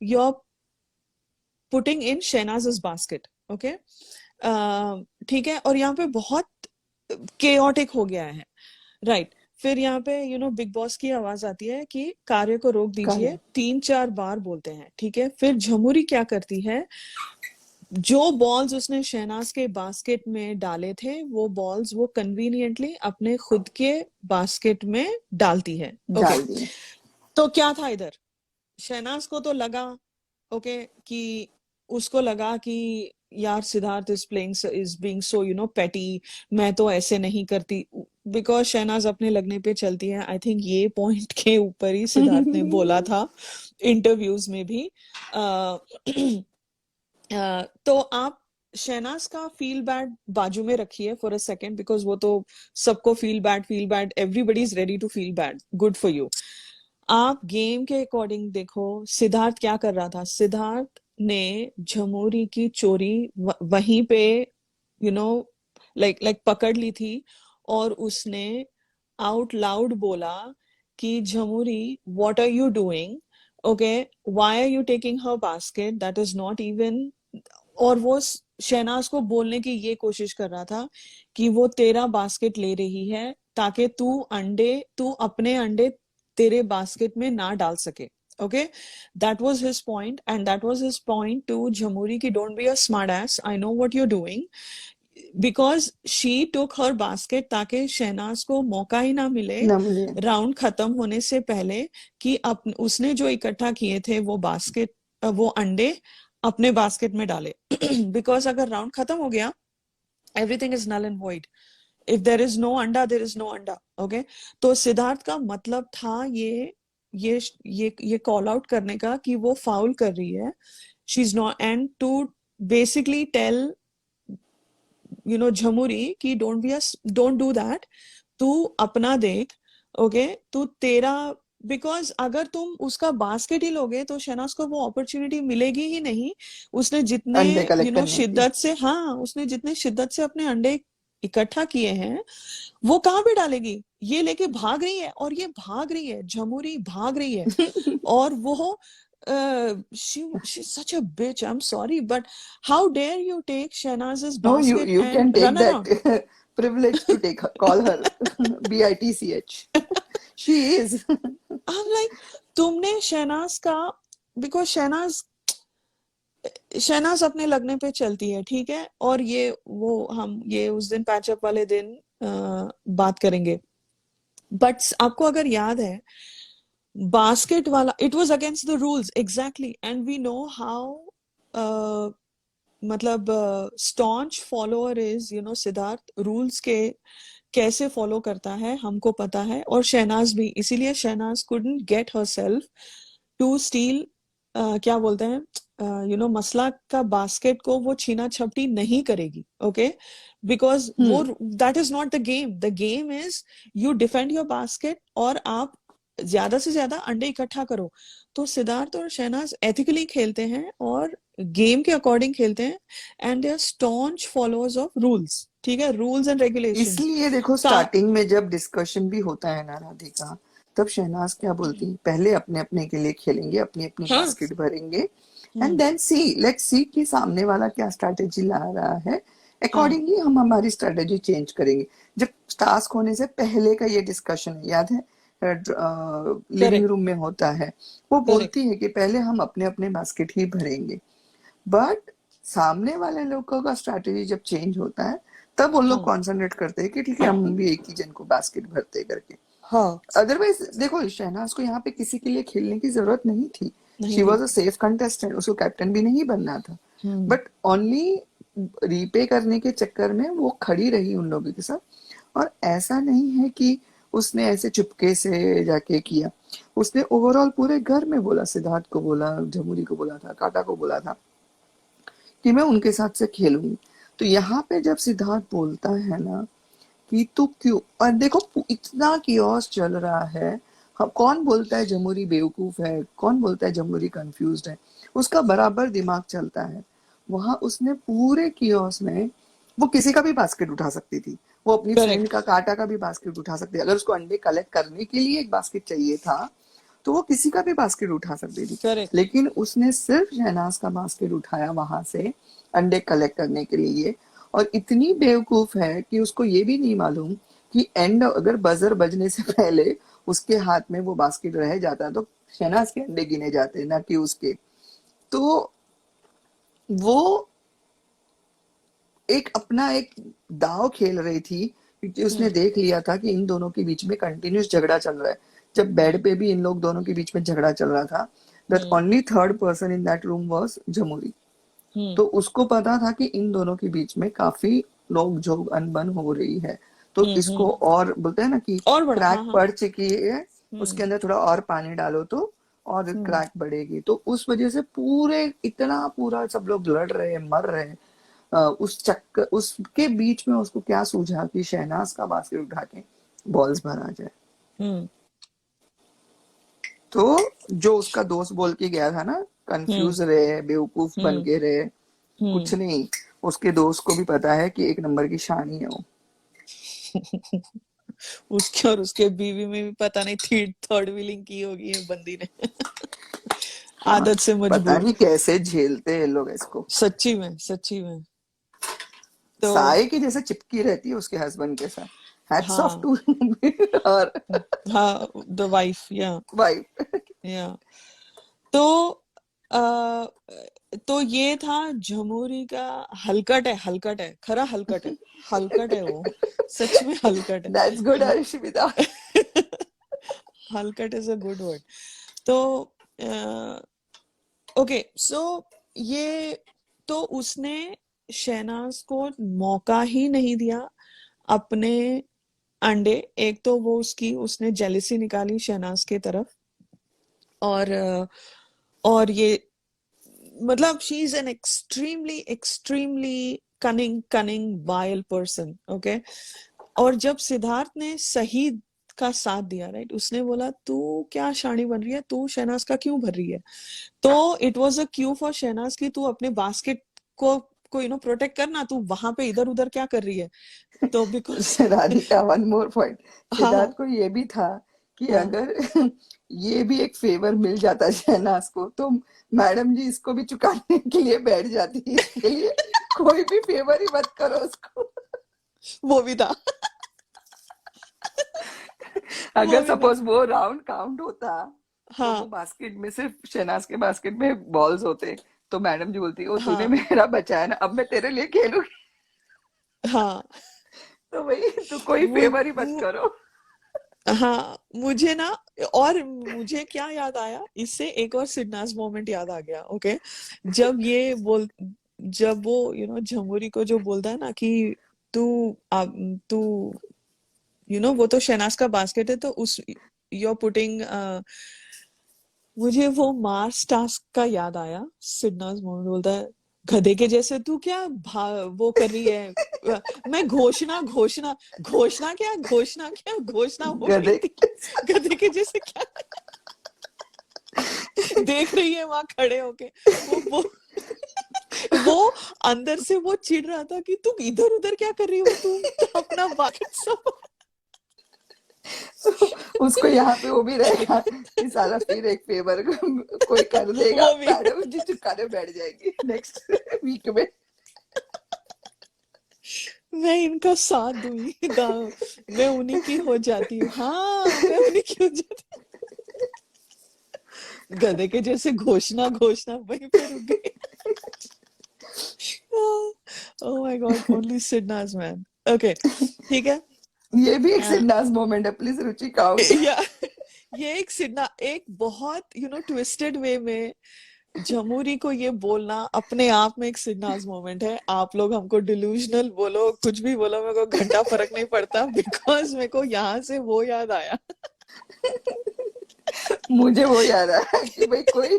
you are putting in Shehnaaz basket, okay. ठीक है, और यहाँ पे बहुत केओटिक हो गया है, राइट। फिर यहाँ पे बिग बॉस की आवाज आती है कि कार्य को रोक दीजिए, कार्य 3-4 बार बोलते हैं, ठीक है। फिर झमुरी क्या करती है, जो बॉल्स उसने शहनाज के बास्केट में डाले थे वो बॉल्स वो कन्वीनियंटली अपने खुद के बास्केट में डालती है, ओके। डाल दिए। तो क्या था इधर, शहनाज को तो लगा, ओके, कि उसको लगा कि यार सिद्धार्थ इज बीइंग सो पेटी, मैं तो ऐसे नहीं करती, बिकॉज शहनाज अपने लगने पे चलती है। आई थिंक ये पॉइंट के ऊपर ही सिद्धार्थ ने बोला था इंटरव्यूज में भी। तो आप शहनाज का फील बैड बाजू में रखिए फॉर अ सेकेंड, बिकॉज वो तो सबको feel bad, everybody is ready to feel bad, good for you. आप गेम के अकॉर्डिंग देखो सिद्धार्थ क्या कर रहा था। सिद्धार्थ ने झमोरी की चोरी वहीं पे यू नो लाइक पकड़ ली थी, और उसने आउट लाउड बोला कि Jhamori what are you doing, okay, why are you taking her basket, that is not even. और वो शहनाज को बोलने की ये कोशिश कर रहा था कि वो तेरा बास्केट ले रही है ताकि तू अपने अंडे तेरे बास्केट में ना डाल सके, okay. That was his point, and that was his point to Jhamuri की, don't be a smart ass, I know what you doing, because she took her basket, ताकि शहनाज को मौका ही ना मिले ना मिले। राउंड खत्म होने से पहले कि उसने जो इकट्ठा किए थे वो बास्केट, वो अंडे अपने बास्केट में डाले बिकॉज अगर राउंड खत्म हो गया, everything is null and void, if there is no अंडा देर इज नो अंडा, ओके। तो सिद्धार्थ का मतलब था ये कॉल आउट करने का कि वो फाउल कर रही है, she is not, and to basically tell Jhamuri कि डोंट डू दैट, तू अपना देख, ओके, तू तेरा, बिकॉज अगर तुम उसका बास्केट ही लोगे तो शहनाज को वो अपॉर्चुनिटी मिलेगी ही नहीं। उसने जितने अंडे कलेक्ट करने की। शिद्दत से, हाँ, उसने जितने शिद्दत से अपने अंडे इकट्ठा किए हैं वो कहाँ पे डालेगी, ये लेके भाग रही है, और ये भाग रही है, झमुरी भाग रही है, और वो she's such a bitch, I'm sorry, but how dare you take Shahnaz's No, basket you and can take run around? that privilege to call her bitch. She is. I'm like, तुमने शहनाज का, बिकॉज शहनाज अपने लगने पे चलती है, ठीक है, और हम ये उस दिन पैचअप वाले दिन बात करेंगे, बट आपको अगर याद है बास्केट वाला, it was against the rules exactly, and we know how मतलब staunch follower is Siddharth, rules के कैसे फॉलो करता है हमको पता है, और शहनाज भी, इसीलिए Shehnaaz couldn't get herself to steal, क्या बोलते हैं, मसला का बास्केट को वो छीना झपटी नहीं करेगी, ओके, बिकॉज वो that is not the game. The game is you defend your basket, और आप ज्यादा से ज्यादा अंडे इकट्ठा करो। तो सिद्धार्थ और शहनाज एथिकली खेलते हैं और गेम के अकॉर्डिंग खेलते हैं, and they are staunch followers of rules, ठीक है, रूल्स एंड रेगुलेशंस। इसलिए देखो सा स्टार्टिंग में जब डिस्कशन भी होता है ना राधिका, तब शहनाज क्या बोलती है, पहले अपने अपने के लिए खेलेंगे, अपनी अपनी हाँ। बास्केट भरेंगे, and hmm. Then see let's see कि सामने वाला क्या स्ट्रैटेजी ला रहा है, हाँ। अकॉर्डिंगली हम हमारी स्ट्रैटेजी चेंज करेंगे। जब टास्क होने से पहले का ये डिस्कशन है, याद है, लिविंग करेक्ट। रूम में होता है, वो करेक्ट। बोलती है कि पहले हम अपने अपने बास्केट ही भरेंगे। बट सामने वाले लोगों का स्ट्रैटेजी जब चेंज होता है, तब उन लोग हाँ। कॉन्सेंट्रेट करते हैं कि ठीक है हम भी एक ही जन को बास्केट भरते करके। हाँ। अदरवाइज देखो शहनाज को यहाँ पे किसी के लिए खेलने की जरूरत नहीं थी। नहीं शी थी। वॉज अ सेफ कंटेस्टेंट, उसको कैप्टन भी नहीं बनना था। हम्म। बट ओनली रीपे करने के चक्कर में वो खड़ी रही उन लोगों के साथ। और ऐसा नहीं है कि उसने ऐसे चुपके से जाके किया, उसने ओवरऑल पूरे घर में बोला, सिद्धार्थ को बोला, जमुरी को बोला था, काटा को बोला था कि मैं उनके साथ से खेलूंगी। तो यहाँ पे जब सिद्धार्थ बोलता है ना कि तू क्यों, और देखो इतना कियोस चल रहा है, हम कौन बोलता है जमुरी बेवकूफ है, कौन बोलता है जमुरी कंफ्यूज्ड है, उसका बराबर दिमाग चलता है। वहां उसने पूरे कियोस में, वो किसी का भी बास्केट उठा सकती थी, वो अपनी फ्रेंड करेक्ट। का, काटा का भी बास्केट उठा सकती थी। अगर उसको अंडे कलेक्ट करने के लिए एक बास्केट चाहिए था, तो वो किसी का भी बास्केट उठा सकती थी। करेक्ट। लेकिन उसने सिर्फ शहनाज का बास्केट उठाया वहां से अंडे कलेक्ट करने के लिए। और इतनी बेवकूफ है कि उसको ये भी नहीं मालूम कि एंड अगर बजर बजने से पहले उसके हाथ में वो बास्केट रह जाता तो शहनाज के अंडे गिने जाते, ना कि उसके। तो वो एक अपना एक दाव खेल रही थी, क्योंकि उसने हम्म। देख लिया था कि इन दोनों के बीच में कंटिन्यूस झगड़ा चल रहा है। जब बेड हम्म। पे भी इन लोग दोनों के बीच में झगड़ा चल रहा था, that hmm. Only third person in that room was Jamuri. Hmm. तो उसको पता था कि इन दोनों के बीच में काफी नोक झोंक अनबन हो रही है। तो इसको, हम्म। और बोलते हैं ना कि और बड़ा, क्रैक हाँ हाँ। पड़ चुकी है, हम्म। उसके अंदर थोड़ा और पानी डालो तो और हम्म। क्रैक बढ़ेगी। तो उस वजह से पूरे इतना पूरा सब लोग लड़ रहे हैं, मर रहे हैं। उस चक्कर, उसके बीच में उसको क्या सूझा कि शहनाज का बास्केट उठा के बॉल्स भरा जाए। हम्म। तो जो उसका दोस्त बोल के गया था ना, हम्म। कंफ्यूज रहे, बेवकूफ बन हम्म। के रहे, हम्म। कुछ नहीं, उसके दोस्त को भी पता है कि एक नंबर की शानी है वो। उसके और उसके बीवी में भी पता नहीं थी थर्ड व्हीलिंग की होगी है बंदी ने। हाँ, आदत से पता मजबूर। नहीं कैसे झेलते हैं लोग इसको। सच्ची में, सच्ची में। तो साय की जैसे चिपकी रहती है उसके हस्बैंड के साथ। हैट्स ऑफ हाँ। टू और हाँ, द वाइफ, या वाइफ। या तो आ, तो ये था झमूरी का। हलकट है, हलकट है, खरा हलकट है। हलकट है वो, सच में हलकट दैट्स गुड है। अर्शमिता। हलकट इज अ गुड वर्ड। तो ओके, सो ये, तो उसने शहनाज को मौका ही नहीं दिया अपने अंडे। एक तो वो उसकी, उसने जेलिसी निकाली शहनाज के तरफ। और और ये, मतलब she is an extremely extremely cunning wild person, okay. और जब सिद्धार्थ ने सही का साथ दिया, राइट, उसने बोला तू क्या शानी बन रही है, तू शहनाज का क्यों भर रही है। तो it was a cue for Shehnaaz की तू अपने बास्केट को प्रोटेक्ट करना, तू वहां पे इधर उधर क्या कर रही है। तो because Radhika, one more point. हाँ। सिद्धार्थ को ये भी था कि हाँ। अगर ये भी एक फेवर मिल जाता शहनाज को, तो मैडम जी इसको भी चुकाने के लिए बैठ जाती, इसके लिए कोई भी फेवर ही मत करो उसको। वो भी था। वो अगर भी था। सपोज वो राउंड काउंट होता, तो वो हाँ। बास्केट में सिर्फ शहनाज के बास्केट में बॉल्स होते, तो मैडम जी बोलती ओ तूने हाँ। मेरा बचाया ना, अब मैं तेरे लिए खेलूंगी। हाँ। तो भाई तू कोई मुझ फेवर ही मत करो। हाँ, मुझे ना, और मुझे क्या याद आया इससे, एक और सिडनास मोमेंट याद आ गया, ओके। जब ये बोल जब वो झमुरी को जो बोलता है ना कि तू तू वो तो शहनाज का बास्केट है, तो उस यू आर पुटिंग, मुझे वो मार्स टास्क का याद आया। सिडनास मोमेंट बोलता है, गधे के जैसे तू क्या वो कर रही है, मैं घोषणा घोषणा घोषणा हो रही गधे थी गधे के जैसे क्या देख रही है वहां खड़े होके वो वो अंदर से वो चिढ़ रहा था कि तुम इधर उधर क्या कर रही हो, तुम तो अपना बाकी सब उसको यहाँ पे वो भी रहेगा कि साला फिर एक फेवर कोई कर देगा, वो भी मैडम जी चुपकाने बैठ जाएगी नेक्स्ट वीक में। मैं इनका साथ दूंगी गाँव, मैं उन्हीं की हो जाती हूँ, हाँ मैं उन्हीं की हो जाती हूँ। गधे के जैसे घोषणा घोषणा वहीं पे रुक गई। Oh my God, only Sidnaaz man. Okay ठीक है। ये भी एक अ, सिद्धांत मोमेंट है, प्लीज रुचि काउंट। या ये एक सिडना एक बहुत ट्विस्टेड वे में जमूरी को ये बोलना अपने आप में एक सिडनाज मोमेंट है। आप लोग हमको डिल्यूजनल बोलो, कुछ भी बोलो, मेरे को घंटा फर्क नहीं पड़ता, बिकॉज मेरे को यहाँ से वो याद आया। मुझे वो याद आया कि भाई कोई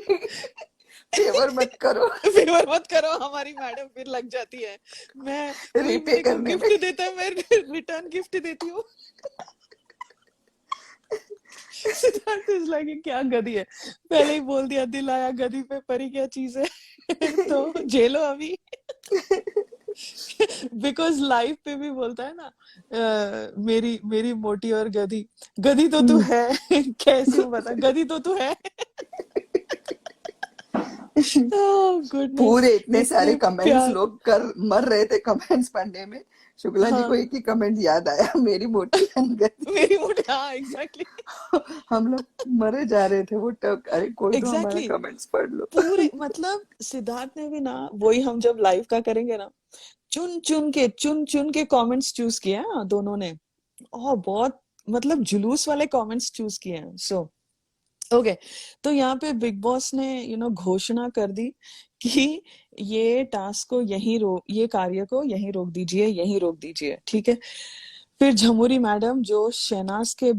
फेवर मत करो फेवर मत करो, हमारी मैडम फिर लग जाती है। मैं कोई रीपे मेरे को करने में। गिफ्ट देता है, मैं रिटर्न गिफ्ट देती हूँ। सिद्धार्थ इज लाइक क्या गधी है, पहले ही बोल दिया, दिल आया गधी पे, परी क्या चीज है। तो झेलो अभी। बिकॉज लाइफ पे भी बोलता है ना, मेरी मेरी मोटी और गधी, गधी तो तू है। कैसे हूँ बता, गधी तो तू है। ओह गुडनेस, पूरे इतने सारे इतने कमेंट्स प्यार। लोग कर मर रहे थे कमेंट्स पढ़ने में, शुक्ला जी को हाँ एक ही कमेंट याद आया, मेरी मोटी अंगद। मेरी मोटी, हाँ एग्जैक्टली हम लोग मरे जा रहे थे वो टक, अरे कोई तो हमारा एग्जैक्टली। कमेंट्स पढ़ लो। पूरे मतलब सिद्धार्थ ने भी ना, वही हम जब लाइव का करेंगे ना, चुन चुन के कमेंट्स चूज किए हैं ना दोनों ने, और बहुत मतलब जुलूस वाले कमेंट्स चूज किए हैं। सो ओके, तो यहाँ पे बिग बॉस ने घोषणा कर दी कि ये टास्क को ये कार्य को यहीं रोक दीजिए, यहीं रोक दीजिए, ठीक है। फिर झमुरी मैडम जो शहनाज के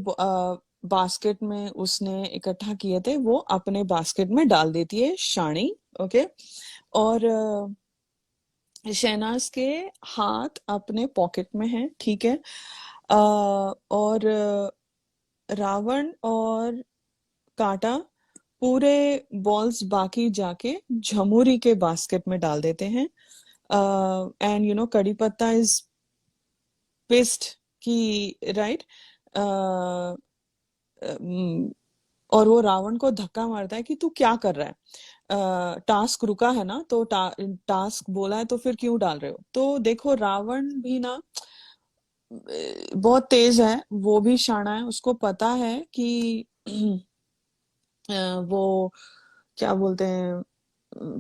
बास्केट में उसने इकट्ठा किए थे, वो अपने बास्केट में डाल देती है शानी। ओके, और शहनाज के हाथ अपने पॉकेट में हैं, ठीक है। और रावण और कांटा पूरे बॉल्स बाकी जाके झमुरी के बास्केट में डाल देते हैं। एंड कड़ी पत्ता इज पिस्ड कि राइट, और वो रावण को धक्का मारता है कि तू क्या कर रहा है, टास्क रुका है ना, तो टास्क बोला है तो फिर क्यों डाल रहे हो। तो देखो रावण भी ना बहुत तेज है, वो भी शाना है, उसको पता है कि वो क्या बोलते हैं,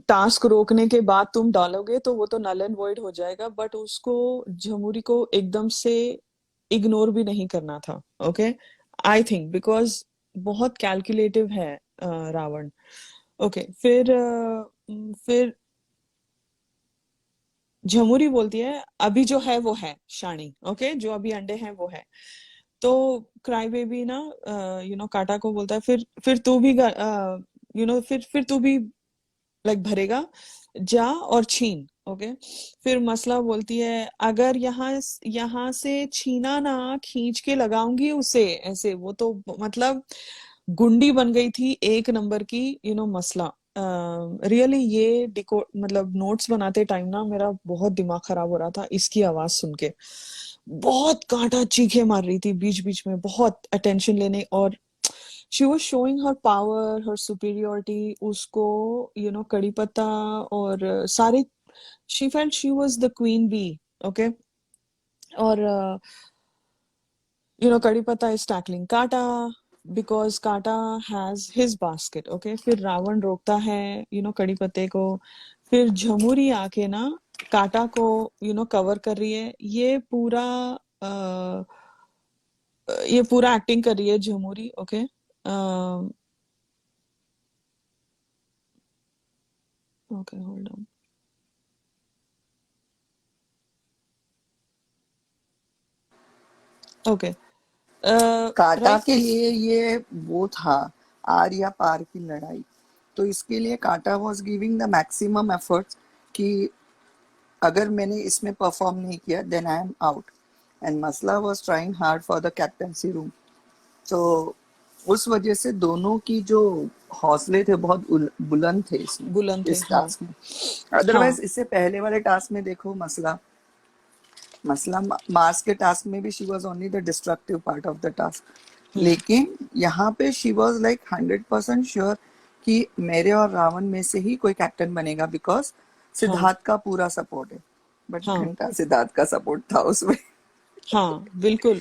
टास्क रोकने के बाद तुम डालोगे तो वो तो नल एंड वॉइड हो जाएगा, बट उसको झमुरी को एकदम से इग्नोर भी नहीं करना था। ओके, आई थिंक बिकॉज बहुत कैलकुलेटिव है रावण। ओके, फिर झमुरी बोलती है अभी जो है वो है शानी, ओके, जो अभी अंडे हैं वो है। तो क्राई बेबी ना काटा को बोलता है फिर तू भी फिर तू भी लाइक भरेगा, जा और छीन। ओके, फिर मसला बोलती है अगर यहाँ से छीना ना, खींच के लगाऊंगी उसे ऐसे, वो तो मतलब गुंडी बन गई थी एक नंबर की। मसला रियली ये डिको मतलब नोट्स बनाते टाइम ना मेरा बहुत दिमाग खराब हो रहा था इसकी आवाज सुन के। बहुत कांटा चीखे मार रही थी बीच बीच में, बहुत अटेंशन लेने, और she was showing her power, her superiority, उसको कड़ी पत्ता और सारे, she felt she was the queen bee, okay। और कड़ी पत्ता is tackling काटा because काटा has his basket, okay। फिर रावण रोकता है कड़ी पत्ते को। फिर झमुरी आके ना काटा को कवर कर रही है। ये पूरा एक्टिंग कर रही है Jhamuri, okay. Okay hold on, okay Kaata right. के लिए ये वो था, आर या पार की लड़ाई। तो इसके लिए Kaata was giving the maximum efforts कि अगर मैंने इसमें परफॉर्म नहीं किया then I am out. And Masla was trying hard for the captaincy room. तो उस वजह से दोनों की जो हौसले थे बहुत बुलंद थे इसमें, बुलंद थे, इस हाँ। टास्क में। अदरवाइज हाँ। इससे पहले वाले टास्क में देखो, मसला मसला मार्स के टास्क में भी she was only the destructive part of the task. Hmm. लेकिन यहाँ पे शी वाज लाइक 100% श्योर कि मेरे और रावण में से ही कोई कैप्टन बनेगा, बिकॉज हाँ। सिद्धार्थ का पूरा सपोर्ट है। बट हाँ। घंटा सिद्धार्थ का सपोर्ट था उसमें। हाँ, बिल्कुल।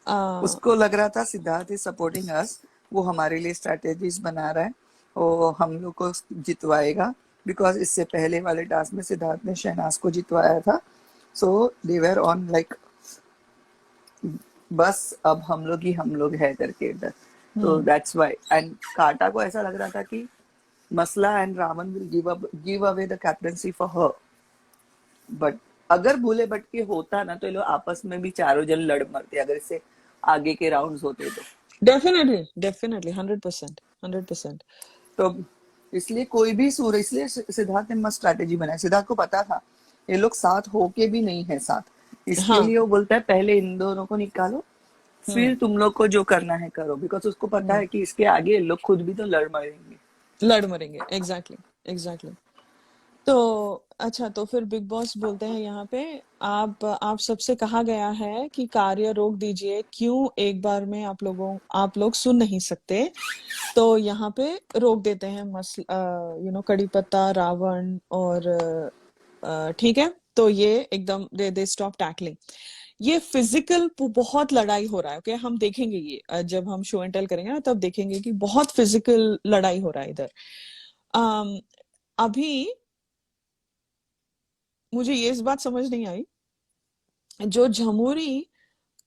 आ, उसको लग रहा था सिद्धार्थ इज सपोर्टिंग अस, वो हमारे लिए स्ट्रेटेजीज बना रहा है, वो हम लोग को जितवाएगा। बिकॉज इससे पहले वाले टास्क में सिद्धार्थ ने शहनाज को जितवाया था। सो दे वर ऑन लाइक, बस अब हम लोग है करके इधर। तो हम्म। That's why. एंड काटा को ऐसा लग रहा था कि Masla and Ravan will give away the captaincy for her. But अगर भूले भटके होता ना, तो ये लोग आपस में भी चारों जन लड़ मरते, अगर इससे आगे के राउंड्स होते तो। Definitely, definitely, 100%, 100%। तो इसलिए कोई भी सूर्य, इसलिए सिद्धार्थ ने मस्त स्ट्रैटेजी बनाई। सिद्धार्थ को पता था ये लोग साथ होके भी नहीं है साथ, इसके हाँ। लिए वो बोलता है पहले इन दोनों को निकालो, हम्म। फिर तुम लोग को जो करना है करो। बिकॉज उसको पता हम्म। है कि इसके आगे ये लोग खुद भी तो लड़ मरेंगे। लड़ मरेंगे, एग्जैक्टली, एग्जैक्टली। तो अच्छा, तो फिर बिग बॉस बोलते हैं यहाँ पे, आप सबसे कहा गया है कि कार्य रोक दीजिए, क्यों एक बार में आप लोग सुन नहीं सकते? तो यहाँ पे रोक देते हैं कड़ी पत्ता, रावण और ठीक है। तो ये एकदम दे स्टॉप टैकलिंग। ये फिजिकल बहुत लड़ाई हो रहा है, ओके? हम देखेंगे ये जब हम शो एंड टेल करेंगे ना, तब देखेंगे कि बहुत फिजिकल लड़ाई हो रहा है इधर। अम, अभी मुझे ये इस बात समझ नहीं आई, जो झमुरी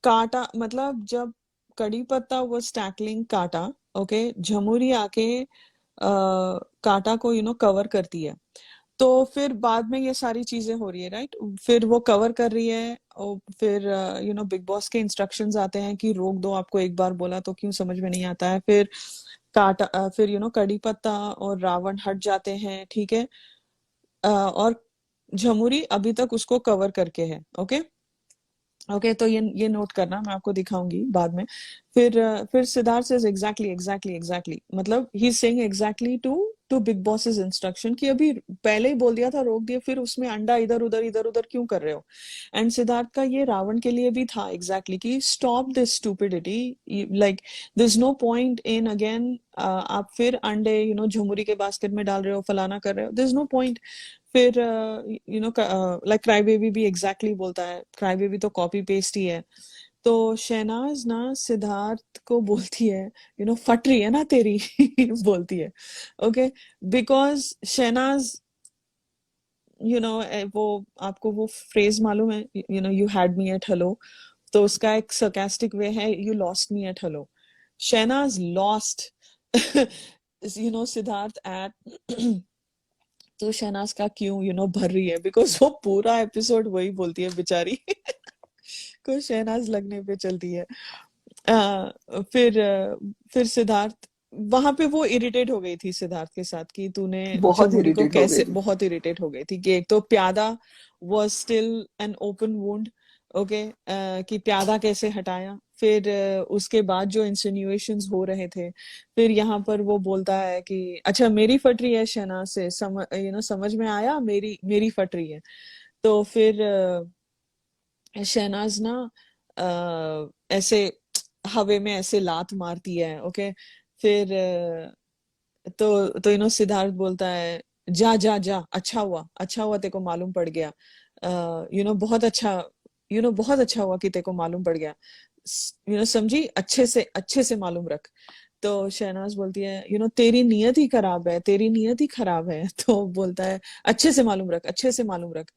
काटा, मतलब जब कड़ी पत्ता was टैकलिंग काटा, ओके, झमुरी आके काटा को कवर करती है। तो फिर बाद में ये सारी चीजें हो रही है, राइट? फिर वो कवर कर रही है, और फिर बिग बॉस के इंस्ट्रक्शंस आते हैं कि रोक दो, आपको एक बार बोला तो क्यों समझ में नहीं आता है? फिर फिर कड़ी पत्ता और रावण हट जाते हैं, ठीक है। और झमुरी अभी तक उसको कवर करके है, ओके। ओके, तो ये नोट करना, मैं आपको दिखाऊंगी बाद में। फिर Siddharth says exactly, exactly, exactly, मतलब he is saying exactly to Bigg Boss's instruction, कि अभी पहले ही बोल दिया था रोक दिया, फिर उसमें अंडा इधर उधर क्यों कर रहे हो? एंड सिद्धार्थ का ये रावण के लिए भी था एग्जैक्टली, कि stop this stupidity, like there is no point in again, आप फिर अंडे झुमरी के बास्केट में डाल रहे हो, फलाना कर रहे हो, देयर इज नो पॉइंट। फिर लाइक क्राई बेबी भी एग्जैक्टली बोलता है, क्राई बेबी तो कॉपी पेस्ट ही है। तो शहनाज ना सिद्धार्थ को बोलती है, फट रही है ना तेरी, बोलती है, ओके। बिकॉज शहनाज, वो आपको वो फ्रेज मालूम है, you had me at hello, तो उसका एक सरकास्टिक वे है, you lost me at hello. Shehnaaz lost Siddharth at तो शहनाज का क्यों भर रही है, बिकॉज वो पूरा एपिसोड वही बोलती है बेचारी। को शहनाज लगने पे चलती है। फिर सिद्धार्थ वहां पे वो इरिटेट हो गई थी सिद्धार्थ के साथ, कि तूने बहुत झमुरी को इरिटेट हो गई कैसे, थी। बहुत इरिटेट हो गई थी कि एक तो प्यादा was still an open wound, okay, कि प्यादा कैसे हटाया। फिर उसके बाद जो इंसिनुएशंस हो रहे थे, फिर यहाँ पर वो बोलता है कि अच्छा मेरी फट रही है शहनाज से, समझ में आया, मेरी मेरी फट रही है। तो फिर शहनाज ना ऐसे हवे में ऐसे लात मारती है, ओके। फिर तो सिद्धार्थ बोलता है, जा जा जा, अच्छा हुआ तेको मालूम पड़ गया, बहुत अच्छा, बहुत अच्छा हुआ कि तेको मालूम पड़ गया, समझी, अच्छे से मालूम रख। तो शहनाज बोलती है, तेरी नीयत ही खराब है, तेरी नीयत ही खराब है। तो बोलता है, अच्छे से मालूम रख, अच्छे से मालूम रख।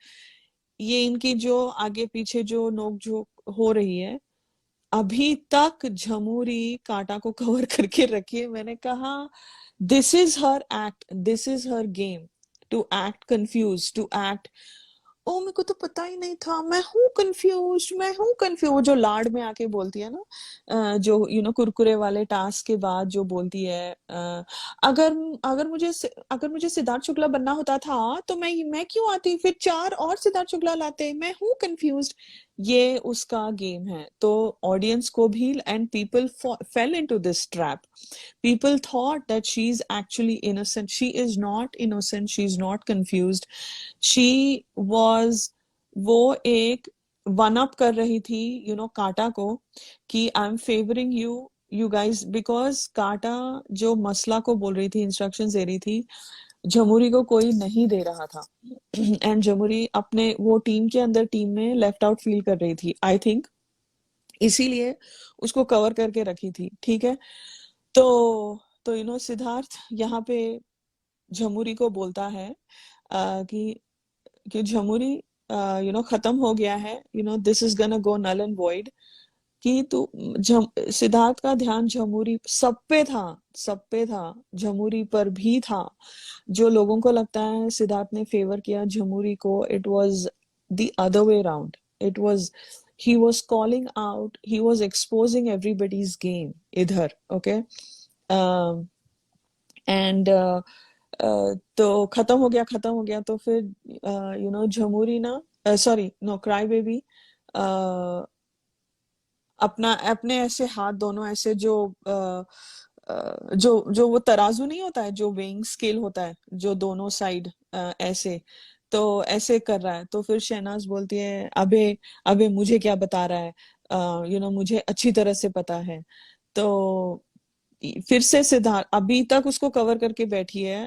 ये इनकी जो आगे पीछे जो नोकझोंक हो रही है, अभी तक झमुरी कांटा को कवर करके रखी है। मैंने कहा this is her act, this is her game, to act confuse, to act ओ मेरे को तो पता ही नहीं था, मैं हूँ कंफ्यूज, जो लाड में आके बोलती है ना, जो कुरकुरे वाले टास्क के बाद जो बोलती है, अगर अगर मुझे सिद्धार्थ शुक्ला बनना होता था तो मैं क्यों आती, फिर चार और सिद्धार्थ शुक्ला लाते, मैं हूँ कंफ्यूज। ये उसका गेम है, तो ऑडियंस को भी, and people fail into this trap. People thought that she's actually innocent. She is not innocent. She's not confused. She was, वो एक वन अप कर रही थी काटा को, कि I am favouring you guys, because काटा जो मसला को बोल रही थी, इंस्ट्रक्शंस दे रही थी, जमुरी को कोई नहीं दे रहा था। एंड जमुरी अपने वो टीम के अंदर, टीम में लेफ्ट आउट फील कर रही थी, आई थिंक इसीलिए उसको कवर करके रखी थी, ठीक है। तो सिद्धार्थ यहाँ पे झमुरी को बोलता है कि झमुरी, खत्म हो गया है, this is gonna go null and void, कि तू सिद्धार्थ का ध्यान झमुरी सब पे था, झमुरी पर भी था। जो लोगों को लगता है सिद्धार्थ ने फेवर किया झमुरी को, it was the other way round. It was, he was calling out, he was exposing everybody's game इधर, ओके। एंड तो खत्म हो गया तो फिर झमुरी ना, सॉरी नो, क्राई बेबी अपना अपने ऐसे हाथ दोनों ऐसे, जो वो तराजू नहीं होता है, जो वेइंग स्केल होता है, जो दोनों साइड ऐसे, तो ऐसे कर रहा है। तो फिर शहनाज बोलती है, अबे अबे मुझे क्या बता रहा है, मुझे अच्छी तरह से पता है। तो फिर से सिद्धार्थ अभी तक उसको कवर करके बैठी है,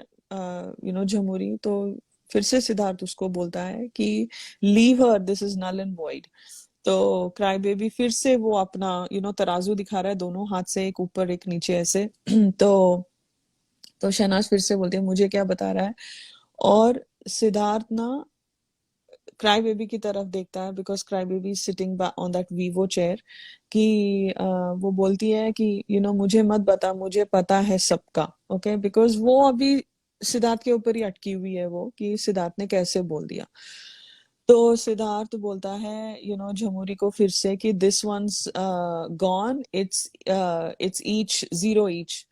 झमुरी, तो फिर से सिद्धार्थ उसको बोलता है कि leave her, this is null and void. तो क्राई बेबी फिर से वो अपना तराजू दिखा रहा है, दोनों हाथ से, एक ऊपर एक नीचे ऐसे। तो शहनाज फिर से बोलती है, मुझे क्या बता रहा है। और सिद्धार्थ ना क्राई बेबी की तरफ देखता है, because cry baby sitting on that Vivo chair, कि वो बोलती है कि मुझे मत बता, मुझे पता है सबका, ओके, बिकॉज वो अभी सिद्धार्थ के ऊपर ही अटकी हुई है, वो कि सिद्धार्थ ने कैसे बोल दिया। तो सिद्धार्थ बोलता है झमुरी को फिर से कि this one's gone, it's each zero each.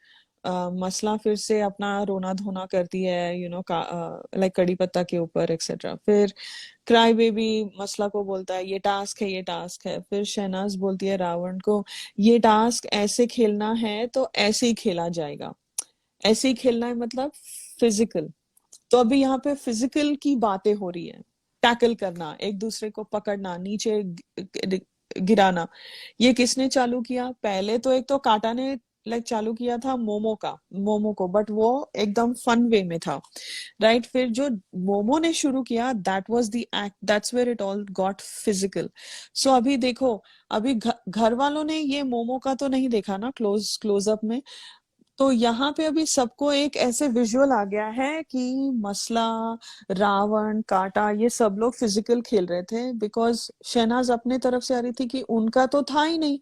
Masla फिर से अपना रोना धोना करती है, लाइक कड़ी पत्ता के ऊपर एक्सेट्रा। फिर क्राई बेबी मसला को बोलता है, ये टास्क है, ये टास्क है। फिर शहनाज बोलती है रावण को, ये टास्क ऐसे खेलना है तो ऐसे ही खेला जाएगा, ऐसे ही खेलना है, मतलब फिजिकल। तो अभी यहाँ पे फिजिकल की बातें हो रही है, टैकल करना, एक दूसरे को पकड़ना, नीचे गिराना। ये किसने चालू किया पहले, तो एक तो काटा ने लाइक चालू किया था मोमो को, बट वो एकदम फन वे में था, राइट। फिर जो मोमो ने शुरू किया, that was the act, that's where it all got physical. So अभी देखो, अभी घर वालों ने ये मोमो का तो नहीं देखा ना क्लोज अप में, तो यहाँ पे अभी सबको एक ऐसे विजुअल आ गया है कि मसला, रावण, काटा, ये सब लोग फिजिकल खेल रहे थे, बिकॉज शहनाज अपने तरफ से आ रही थी कि उनका तो था ही नहीं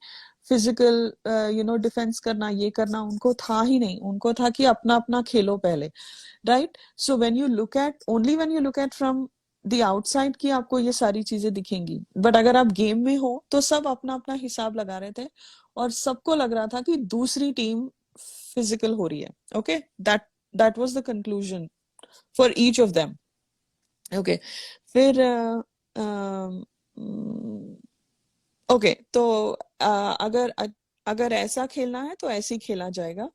फिजिकल, डिफेंस करना, ये करना उनको था ही नहीं, उनको था कि अपना अपना खेलो पहले, right. So when you look at from the outside की आपको ये सारी चीजें दिखेंगी, बट अगर आप गेम में हो तो सब अपना अपना हिसाब लगा रहे थे, और सबको लग रहा था कि दूसरी टीम फिजिकल हो रही है, okay. That was the conclusion for each of them, okay. फिर ओके, तो अगर अगर ऐसा खेलना है तो ऐसे ही खेला जाएगा,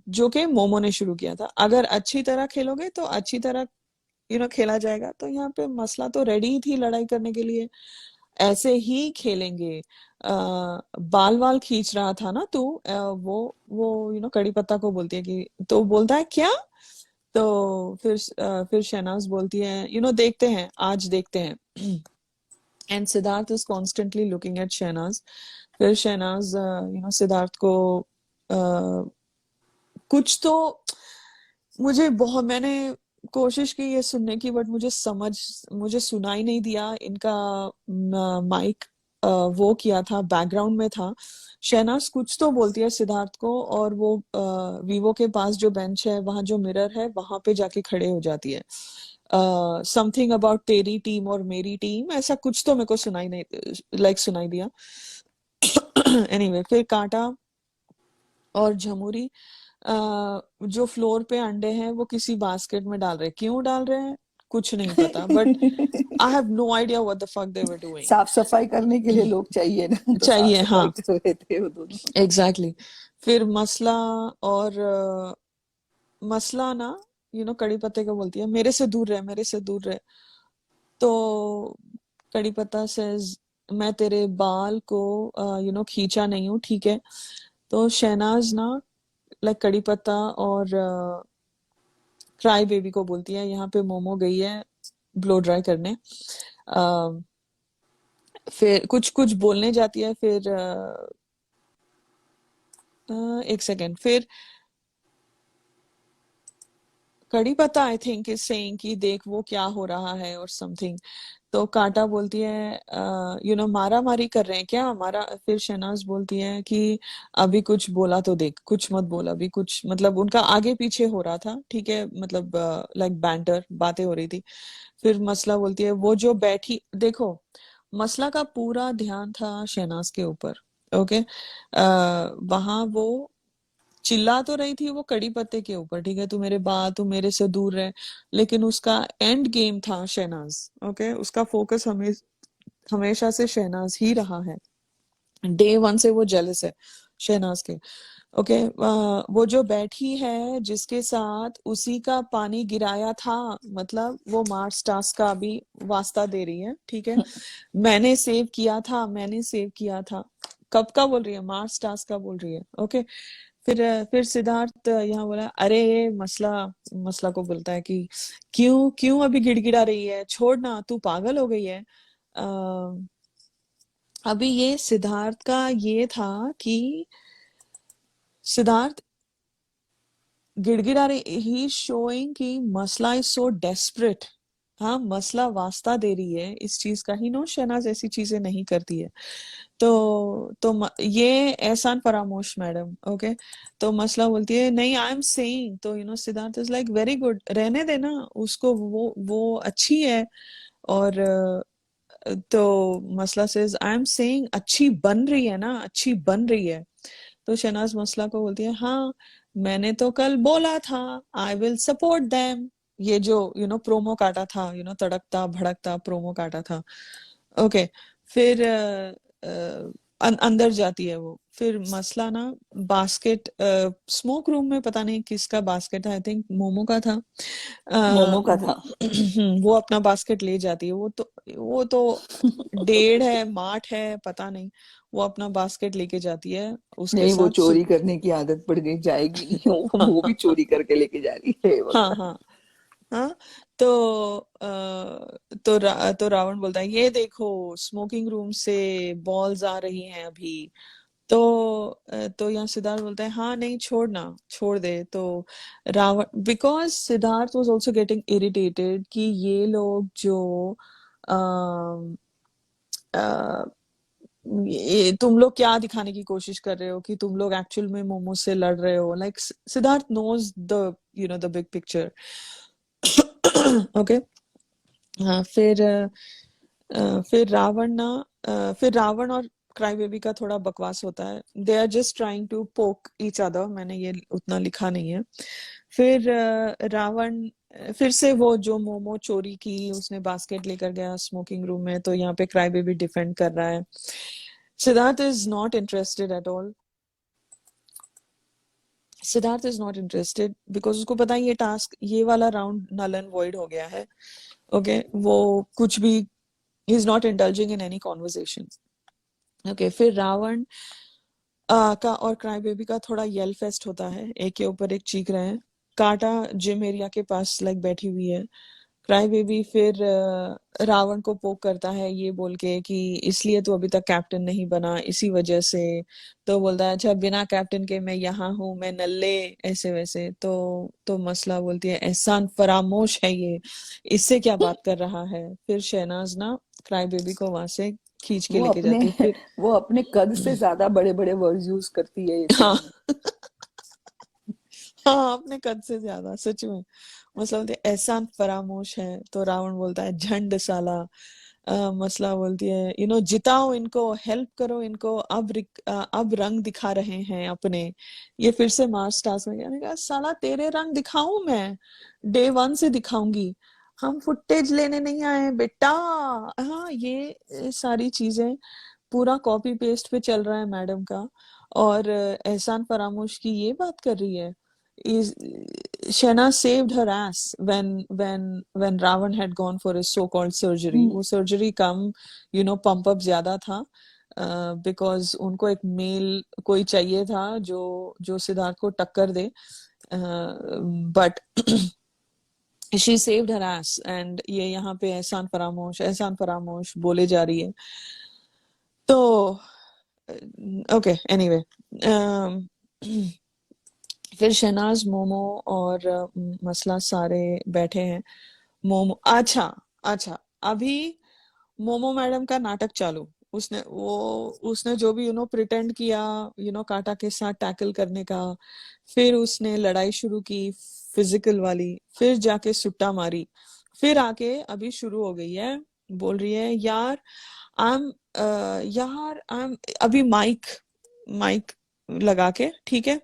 जो कि मोमो ने शुरू किया था। अगर अच्छी तरह खेलोगे तो अच्छी तरह खेला जाएगा। तो यहाँ पे मसला तो रेडी ही थी लड़ाई करने के लिए, ऐसे ही खेलेंगे। बाल वाल खींच रहा था ना तू, वो कड़ी पत्ता को बोलती है कि, तो बोलता है क्या। तो फिर शहनाज बोलती है देखते हैं, आज देखते हैं। And Siddharth is constantly looking at Shehnaaz. फिर शहनाज सिद्धार्थ को कुछ तो, मैंने कोशिश की ये सुनने की, बट मुझे सुनाई नहीं दिया इनका माइक वो किया था, बैकग्राउंड में था। शहनाज कुछ तो बोलती है सिद्धार्थ को, और वो वीवो के पास जो बेंच है, वहां जो मिरर है, वहां पे जाके खड़े हो जाती है। समथिंग अबाउट तेरी टीम और मेरी टीम, ऐसा कुछ तो मेरे को सुनाई नहीं, सुनाई दिया। एनीवे फिर कांटा और झमुरी जो फ्लोर पे अंडे हैं वो किसी बास्केट में डाल रहे हैं। क्यों डाल रहे हैं कुछ नहीं पता, but I have no idea what the fuck they were doing. साफ सफाई करने के लिए लोग चाहिए ना, तो साफ चाहिए, सफाई हाँ, कर रहे थे वो दोनों। Exactly exactly. फिर मसला और मसला ना, कड़ी पत्ते को बोलती है मेरे से दूर रहे, मेरे से दूर रहे। तो कड़ी पत्ता सेज मैं तेरे बाल को खींचा नहीं हूँ, ठीक है। तो शहनाज ना कड़ी पत्ता और क्राई बेबी को बोलती है यहाँ पे मोमो गई है ब्लो ड्राई करने। अ, फिर कुछ कुछ बोलने जाती है, फिर एक सेकेंड, फिर कड़ी पत्ता आई थिंक इज सेइंग कि देख वो क्या हो रहा है और समथिंग। तो कांटा बोलती है मारा मारी कर रहे हैं क्या हमारा। फिर शहनाज बोलती है कि अभी कुछ बोला तो देख, कुछ मत बोल अभी, कुछ मतलब उनका आगे पीछे हो रहा था, ठीक है, मतलब बैंटर बातें हो रही थी। फिर मसला बोलती है वो जो बैठी देखो, मसला का पूरा ध्यान था शहनाज के ऊपर। ओके, वहां वो चिल्ला तो रही थी वो कड़ी पत्ते के ऊपर, ठीक है, तू मेरे बाल, तू मेरे से दूर रहे, लेकिन उसका एंड गेम था शहनाज। ओके, उसका फोकस हमेशा से शहनाज ही रहा है। डे वन से वो जेलस है शहनाज के। ओके, वो जो बैठी है जिसके साथ उसी का पानी गिराया था, मतलब वो मार्स टास्क का भी वास्ता दे रही है, ठीक है। मैंने सेव किया था, मैंने सेव किया था, कब का बोल रही है, मार्स टास्क का बोल रही है। ओके, फिर सिद्धार्थ यहाँ बोला अरे ये मसला, मसला को बोलता है कि क्यों क्यों अभी गिड़गिड़ा रही है, छोड़ ना, तू पागल हो गई है। अभी ये सिद्धार्थ का ये था कि सिद्धार्थ गिड़गिड़ा रही, ही शोइंग कि मसला इज सो डेस्परेट। हाँ, मसला वास्ता दे रही है इस चीज का ही, नो शहनाज ऐसी चीजें नहीं करती है। ये एहसान फरामोश मैडम। ओके, तो मसला बोलती है नहीं आई एम सेइंग, तो Siddharth is like very good, रहने देना उसको, वो अच्छी है। और तो मसला सेज आई एम सेइंग अच्छी बन रही है ना, अच्छी बन रही है। तो शहनाज मसला को बोलती है हाँ, मैंने तो कल बोला था आई विल सपोर्ट देम। ये जो प्रोमो काटा था, तड़कता भड़कता प्रोमो काटा था। ओके, फिर अंदर जाती है वो। फिर मसला ना बास्केट, स्मोक रूम में पता नहीं किसका बास्केट था, आई थिंक मोमो का था। मोमो का वो था। वो अपना बास्केट ले जाती है, वो तो डेढ़ है माठ है पता नहीं, वो अपना बास्केट लेके जाती है उसके नहीं, वो साथ चोरी करने की आदत पड़ गई, जाएगी नहीं वो भी चोरी करके लेके जा रही है, हे हाँ भगवान। हाँ हाँ। तो तो रावण बोलता है ये देखो स्मोकिंग रूम से बॉल्स आ रही हैं अभी। तो यहाँ सिद्धार्थ बोलता है हाँ नहीं छोड़ना, छोड़ दे। तो Ravan, because Siddharth was also getting irritated कि ये लोग जो अम, अ, ये तुम लोग क्या दिखाने की कोशिश कर रहे हो कि तुम लोग एक्चुअल में मोमो से लड़ रहे हो। Siddharth knows the the big picture. Okay, हाँ। फिर रावण और क्राई बेबी का थोड़ा बकवास होता है, they are just trying to poke each other, मैंने ये उतना लिखा नहीं है। फिर रावण फिर से वो जो मोमो चोरी की उसने बास्केट लेकर गया स्मोकिंग रूम में, तो यहाँ पे क्राई बेबी डिफेंड कर रहा है। Siddharth is not interested at all. Siddharth is not interested because उसको पता है ये टास्क, ये वाला राउंड नल एंड वॉइड हो गया है। ओके, वो कुछ भी, he is not indulging in any conversation. Okay, फिर रावण का और क्राई बेबी का थोड़ा येल फेस्ट होता है, एक के ऊपर एक चीख रहे हैं। काटा जिम एरिया के पास बैठी हुई है। क्राई बेबी फिर रावण को पोक करता है ये बोल के कि इसलिए तू अभी तक कैप्टन नहीं बना, इसी वजह से। तो बोलता है अच्छा बिना कैप्टन के मैं यहाँ हूँ, मैं नल्ले, ऐसे वैसे। तो मसला बोलती है एहसान फरामोश है ये, इससे क्या बात कर रहा है। फिर शहनाज ना क्राई बेबी को वहां से खींच के वो लेके अपने जाती है फिर। वो अपने कद से ज्यादा बड़े बड़े वर्ड्स यूज करती है ये हाँ। सीन में। हाँ, अपने कद से ज्यादा सच में। मसला बोलती है एहसान फरामोश है, तो रावण बोलता है झंड साला। मसला बोलती है जिताओ इनको, हेल्प करो इनको, अब रंग दिखा रहे हैं अपने। ये फिर से मार्स टास्क में कहने का साला तेरे रंग दिखाऊं मैं, डे वन से दिखाऊंगी, हम फुटेज लेने नहीं आए बेटा। हाँ, ये सारी चीजें पूरा कॉपी पेस्ट पे चल रहा है मैडम का। और एहसान फरामोश की ये बात कर रही है। is Shena saved her ass when Ravan had gone for his so-called surgery. हम्म, वो surgery कम pump up ज्यादा था, because उनको एक मेल कोई चाहिए था जो जो सिद्धार्थ को टक्कर दे, but she saved her ass। and ये यहाँ पे एहसान फरामोश बोले जा रही है। तो ओके एनीवे, फिर शहनाज, मोमो और मसला सारे बैठे हैं। मोमो, अच्छा अच्छा, अभी मोमो मैडम का नाटक चालू। उसने जो भी प्रिटेंड किया काटा के साथ टैकल करने का। फिर उसने लड़ाई शुरू की, फिजिकल वाली। फिर जाके सुट्टा मारी। फिर आके अभी शुरू हो गई है, बोल रही है यार आई एम यार आई एम, अभी माइक माइक लगा के, ठीक है,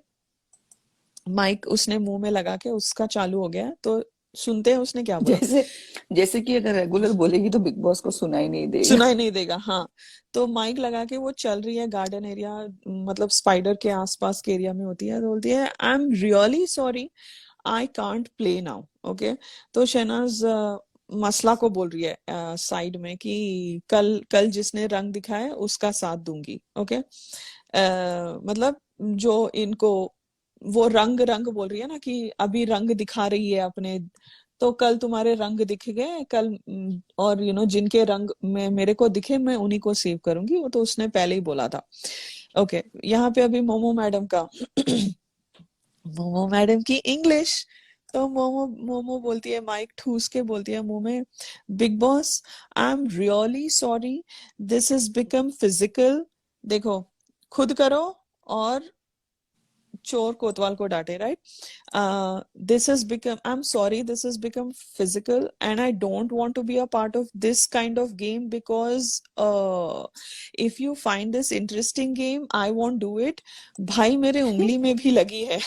माइक उसने मुंह में लगा के उसका चालू हो गया है, तो सुनते हैं उसने क्या बोला। जैसे जैसे कि अगर रेगुलर बोलेगी तो बिग बॉस को सुनाई नहीं देगा। सुनाई नहीं देगा, हाँ। तो माइक लगा के वो चल रही है गार्डन एरिया, मतलब स्पाइडर के आसपास के एरिया में होती है। तो बोलती है I am really sorry, I can't play now, okay. तो शहनाज मसला को बोल रही है साइड में कि कल कल जिसने रंग दिखाया उसका साथ दूंगी, ओके। मतलब जो इनको वो रंग रंग बोल रही है ना कि अभी रंग दिखा रही है अपने, तो कल तुम्हारे रंग दिख गए कल, और जिनके रंग में मेरे को दिखे मैं उन्हीं को सेव करूंगी, वो तो उसने पहले ही बोला था। ओके, यहाँ पे अभी मोमो मैडम का मोमो मैडम की इंग्लिश। तो मोमो मोमो बोलती है, माइक ठूस के बोलती है मुंह में, big boss I am really sorry, this is become physical. देखो, खुद करो और चोर कोतवाल को डांटे, right. This has become, I'm sorry, this has become physical and I don't want to be a part of this kind of game because if you find this interesting game I won't do it। भाई मेरे उंगली में भी लगी है।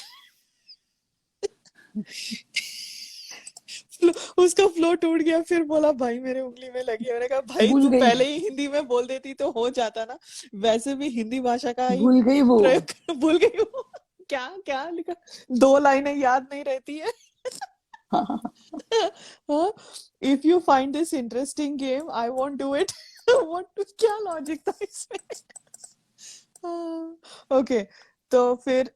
उसका flow टूट गया, फिर बोला भाई मेरे उंगली में लगी है। मैंने कहा भाई भूल तू गई पहले ही हिंदी में बोल देती तो हो जाता ना, वैसे भी हिंदी भाषा का ही भूल गई वो। प्रयोग भूल गई हूँ। क्या क्या लिखा, दो लाइनें याद नहीं रहती है। हाँ हाँ हाँ। हाँ, if you find this interesting game I want do it. What, क्या लॉजिक था इसमें। ओके, तो फिर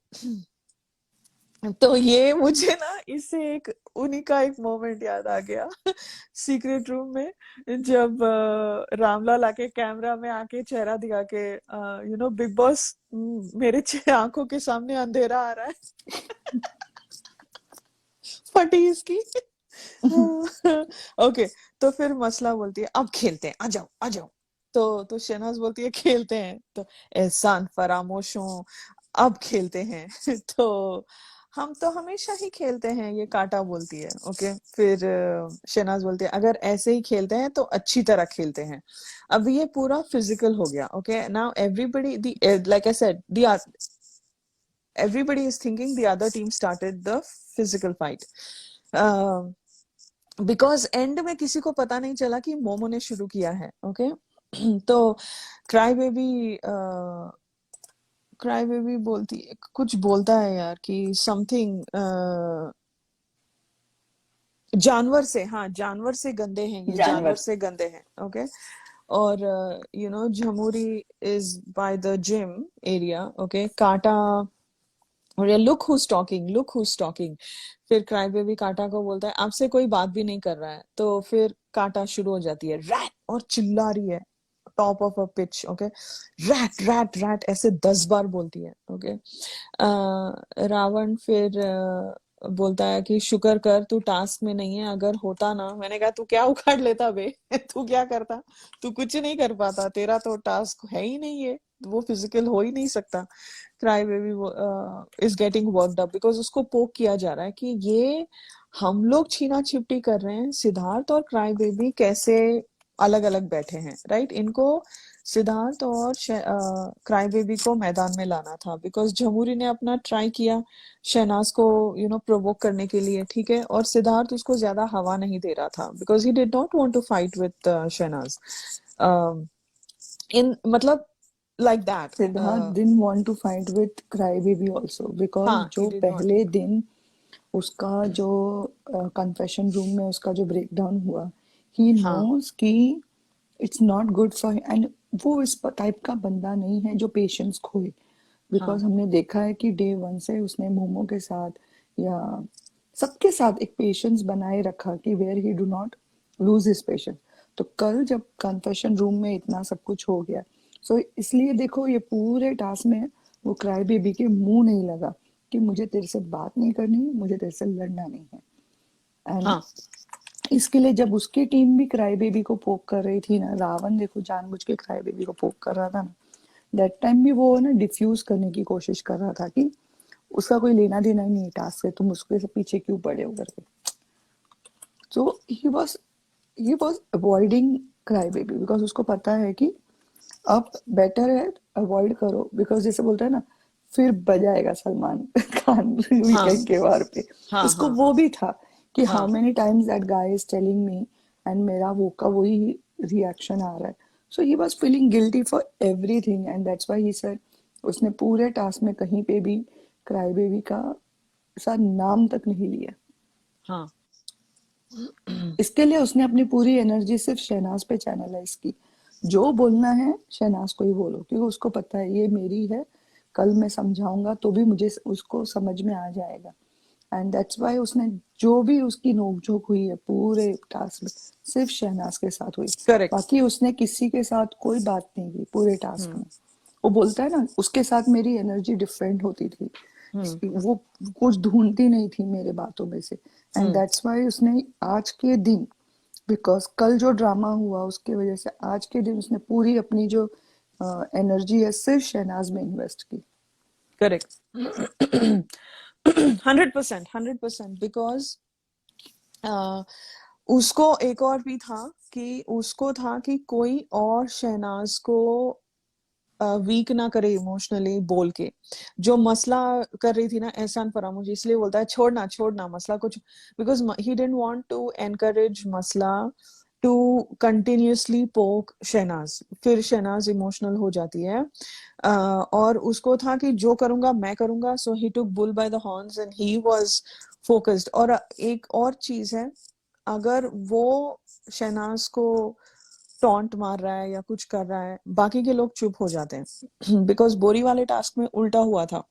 तो ये मुझे ना इससे एक उन्हीं का एक मोमेंट याद आ गया। सीक्रेट रूम में जब रामलाल आके कैमरा में आके चेहरा दिखा के, बिग बॉस मेरे आंखों के सामने अंधेरा आ रहा है। फटी इसकी। ओके, तो फिर मसला बोलती है अब खेलते हैं, आ जाओ आ जाओ। तो शहनाज बोलती है खेलते हैं, तो एहसान फरामोश हो, अब खेलते हैं। तो हम तो हमेशा ही खेलते हैं, ये काटा बोलती है, ओके। फिर शहनाज बोलती है अगर ऐसे ही खेलते हैं तो अच्छी तरह खेलते हैं। अब ये पूरा फिजिकल हो गया, okay. Now everybody the, like I said, the everybody is thinking the other team started the physical fight, because and में किसी को पता नहीं चला कि मोमो ने शुरू किया है, ओके। तो क्राई बेबी क्राई बेबी बोलती कुछ बोलता है यार कि समथिंग, जानवर से, हाँ जानवर से गंदे हैं ये, जानवर जानवर। से गंदे हैं, ओके। और Jhamuri is by the gym area, okay. Kaata और ये look who's talking, look who's talking. फिर क्राई बेबी काटा को बोलता है आपसे कोई बात भी नहीं कर रहा है, तो फिर काटा शुरू हो जाती है रैट और चिल्ला रही है top of a pitch. Okay, rat rat rat ऐसे 10 बार बोलती है। ओके, रावण फिर बोलता है कि शुक्र कर तू टास्क में नहीं है, अगर होता ना, मैंने कहा तू क्या उखाड़ लेता बे तू क्या करता, तू कुछ नहीं कर पाता, तेरा तो टास्क है ही नहीं है, वो फिजिकल हो ही नहीं सकता। Cry baby is getting worked up because उसको पोक किया जा रहा है कि ये हम लोग छीना छिपटी कर रहे हैं, सिद्धार्थ और क्राई बेबी कैसे अलग अलग बैठे हैं, राइट। इनको सिद्धार्थ और क्राई बेबी को मैदान में लाना था बिकॉज झमुरी ने अपना ट्राई किया शहनाज को प्रोवोक करने के लिए, ठीक है, और सिद्धार्थ उसको ज्यादा हवा नहीं दे रहा था because he did not want to fight with Shehnaaz in मतलब like that. Siddharth didn't want to fight with Crybaby also because हाँ, he जो did not। पहले दिन उसका जो कन्फेशन रूम में उसका जो ब्रेकडाउन हुआ, ही हाँ नोज कि it's not good for and वो इस टाइप का बंदा नहीं है जो पेशेंस खोए। हाँ बिकॉज हमने देखा है कि डे वन से उसने मोमो के साथ या सबके साथ एक पेशेंस बनाए रखा कि where he do not lose his patience. तो कल जब कन्फेशन रूम में इतना सब कुछ हो गया, सो इसलिए देखो ये पूरे टास्क में वो क्राई बेबी के मुंह नहीं लगा कि मुझे तेरे से बात नहीं करनी, मुझे तेरे से लड़ना नहीं है। एंड हाँ इसके लिए जब उसकी टीम भी क्राई बेबी को पोक कर रही थी ना, रावण देखो जानबूझ के क्राई बेबी को पोक कर रहा था ना, दैट टाइम भी वो ना डिफ्यूज करने की कोशिश कर रहा था कि उसका कोई लेना देना ही नहीं टास्क से, तुम उसके से पीछे क्यों पड़े हो करके। So he was avoiding cry baby because उसको पता है कि अब बेटर है अवॉइड करो, बिकॉज जैसे बोलते हैं ना, फिर बजाएगा सलमान खान हाँ वीकेंड के वार पे। हाँ उसको हाँ वो भी था कि हाउ हाँ many times that guy is telling me and मेरा वो का वही रिएक्शन आ रहा है। So he was feeling guilty for everything and that's why he said, उसने पूरे टास्क में कहीं पे भी क्राई बेबी का सा नाम तक नहीं लिया। हाँ इसके लिए उसने अपनी पूरी एनर्जी सिर्फ शहनाज पे चैनलाइज की। जो बोलना है शहनाज को ही बोलो क्योंकि उसको पता है ये मेरी है, कल मैं समझाऊंगा तो भी मुझे उसको समझ में आ जाएगा। एंड दैट्स वाई उसने जो भी उसकी नोकझोंक हुई है पूरे टास्क में सिर्फ शहनाज के साथ हुई। करेक्ट। बाकी उसने किसी के साथ कोई बात नहीं की पूरे टास्क हम्म में। वो बोलता है ना उसके साथ मेरी एनर्जी डिफरेंट होती थी, हम्म वो कुछ ढूंढती नहीं थी मेरे बातों में से। एंड हम्म दैट्स वाई उसने आज के दिन, बिकॉज कल जो ड्रामा हुआ उसके वजह से आज के दिन उसने पूरी अपनी जो एनर्जी है सिर्फ शहनाज में इन्वेस्ट की। करेक्ट। 100%, 100%, बिकॉज उसको एक और भी था कि उसको था कि कोई और शहनाज को वीक ना करे इमोशनली बोल के, जो मसला कर रही थी ना एहसान फरामूश, इसलिए बोलता है छोड़ना छोड़ना मसला कुछ, because he didn't want to encourage Masla to continuously poke Shehnaaz, फिर शहनाज इमोशनल हो जाती है। और उसको था कि जो करूंगा मैं करूंगा, so he took bull by the horns and he was focused. और एक और चीज है, अगर वो शहनाज को टॉन्ट मार रहा है या कुछ कर रहा है, बाकी के लोग चुप हो जाते हैं बिकॉज बोरी वाले टास्क में उल्टा हुआ था।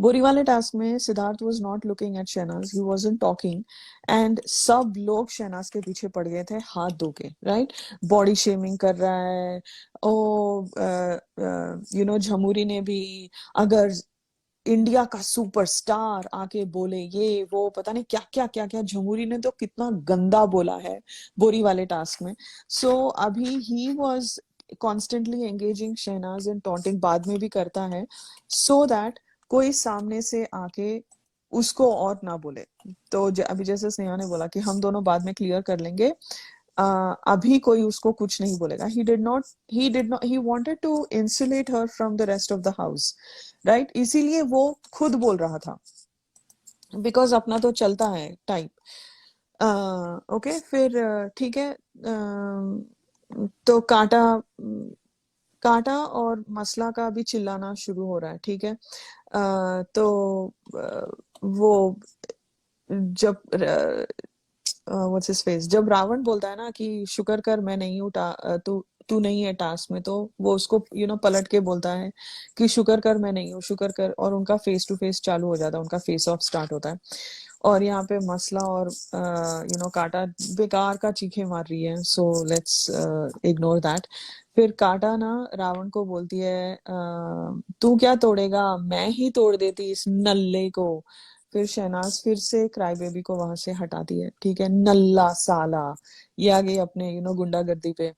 बोरी वाले टास्क में Siddharth was not looking at Shehnaaz, he wasn't talking, and सब लोग शहनाज के पीछे पड़ गए थे हाथ धो के, राइट। बॉडी शेमिंग कर रहा है ओ, झमुरी ने भी, अगर इंडिया का सुपरस्टार आके बोले ये वो पता नहीं क्या क्या क्या क्या, झमुरी ने तो कितना गंदा बोला है बोरी वाले टास्क में। सो अभी he was constantly engaging Shehnaaz in taunting, बाद में भी करता है, सो दैट कोई सामने से आके उसको और ना बोले। तो अभी जैसे स्नेहा ने बोला कि हम दोनों बाद में क्लियर कर लेंगे, अभी कोई उसको कुछ नहीं बोलेगा। He did not he wanted to insulate her from the rest of the house, right, इसीलिए वो खुद बोल रहा था बिकॉज अपना तो चलता है टाइप। ओके, फिर ठीक है, तो कांटा कांटा और मसला का भी चिल्लाना शुरू हो रहा है, ठीक है। तो वो जब व्हाट्स हिज फेस, जब रावण बोलता है ना कि शुक्र कर मैं नहीं उठा, तू तू नहीं है टास्क में, तो वो उसको पलट के बोलता है कि शुक्र कर मैं नहीं हूँ, शुक्र कर, और उनका फेस टू फेस चालू हो जाता है, उनका फेस ऑफ स्टार्ट होता है। और यहाँ पे मसला और काटा बेकार का चीखे मार रही है, सो लेट्स इग्नोर दैट। फिर काटा ना रावण को बोलती है तू क्या तोड़ेगा, मैं ही तोड़ देती इस नल्ले को। फिर शहनाज फिर से क्राई बेबी को वहां से हटाती है, ठीक है, नल्ला साला, ये आ गई अपने गुंडागर्दी पे।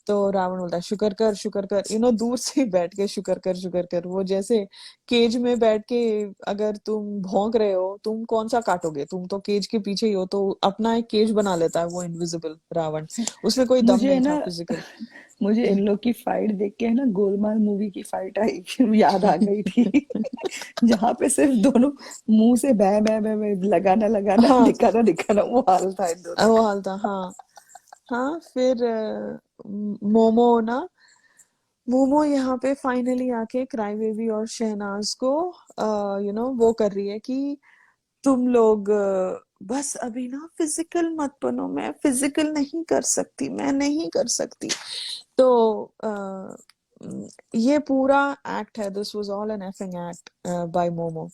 तो रावण बोलता है शुक्र कर, दूर से ही बैठ के शुक्र कर, वो जैसे केज में बैठ के अगर तुम भौंक रहे हो, तुम कौन सा काटोगे, तुम तो केज के पीछे ही हो, तो अपना एक केज बना लेता है वो इनविजिबल रावण। उसमें कोई दम मुझे है नहीं था ना, फिजिकल। मुझे इन लोग की फाइट देख के है ना गोलमाल मूवी की फाइट आई याद आ गई थी। जहाँ पे सिर्फ दोनों मुंह से बै लगाना लगाना हाँ, दिखाना दिखाना, वो हाल था इन दोनों वो का। हाल था, हाँ। हाँ, फिर मोमो ना मोमो यहाँ पे फाइनली आके क्राई बेबी और शहनाज को वो कर रही है कि तुम लोग बस अभी ना फिजिकल मत बनो, मैं फिजिकल नहीं कर सकती, मैं नहीं कर सकती। तो ये पूरा एक्ट है, this was all an effing act by Momo.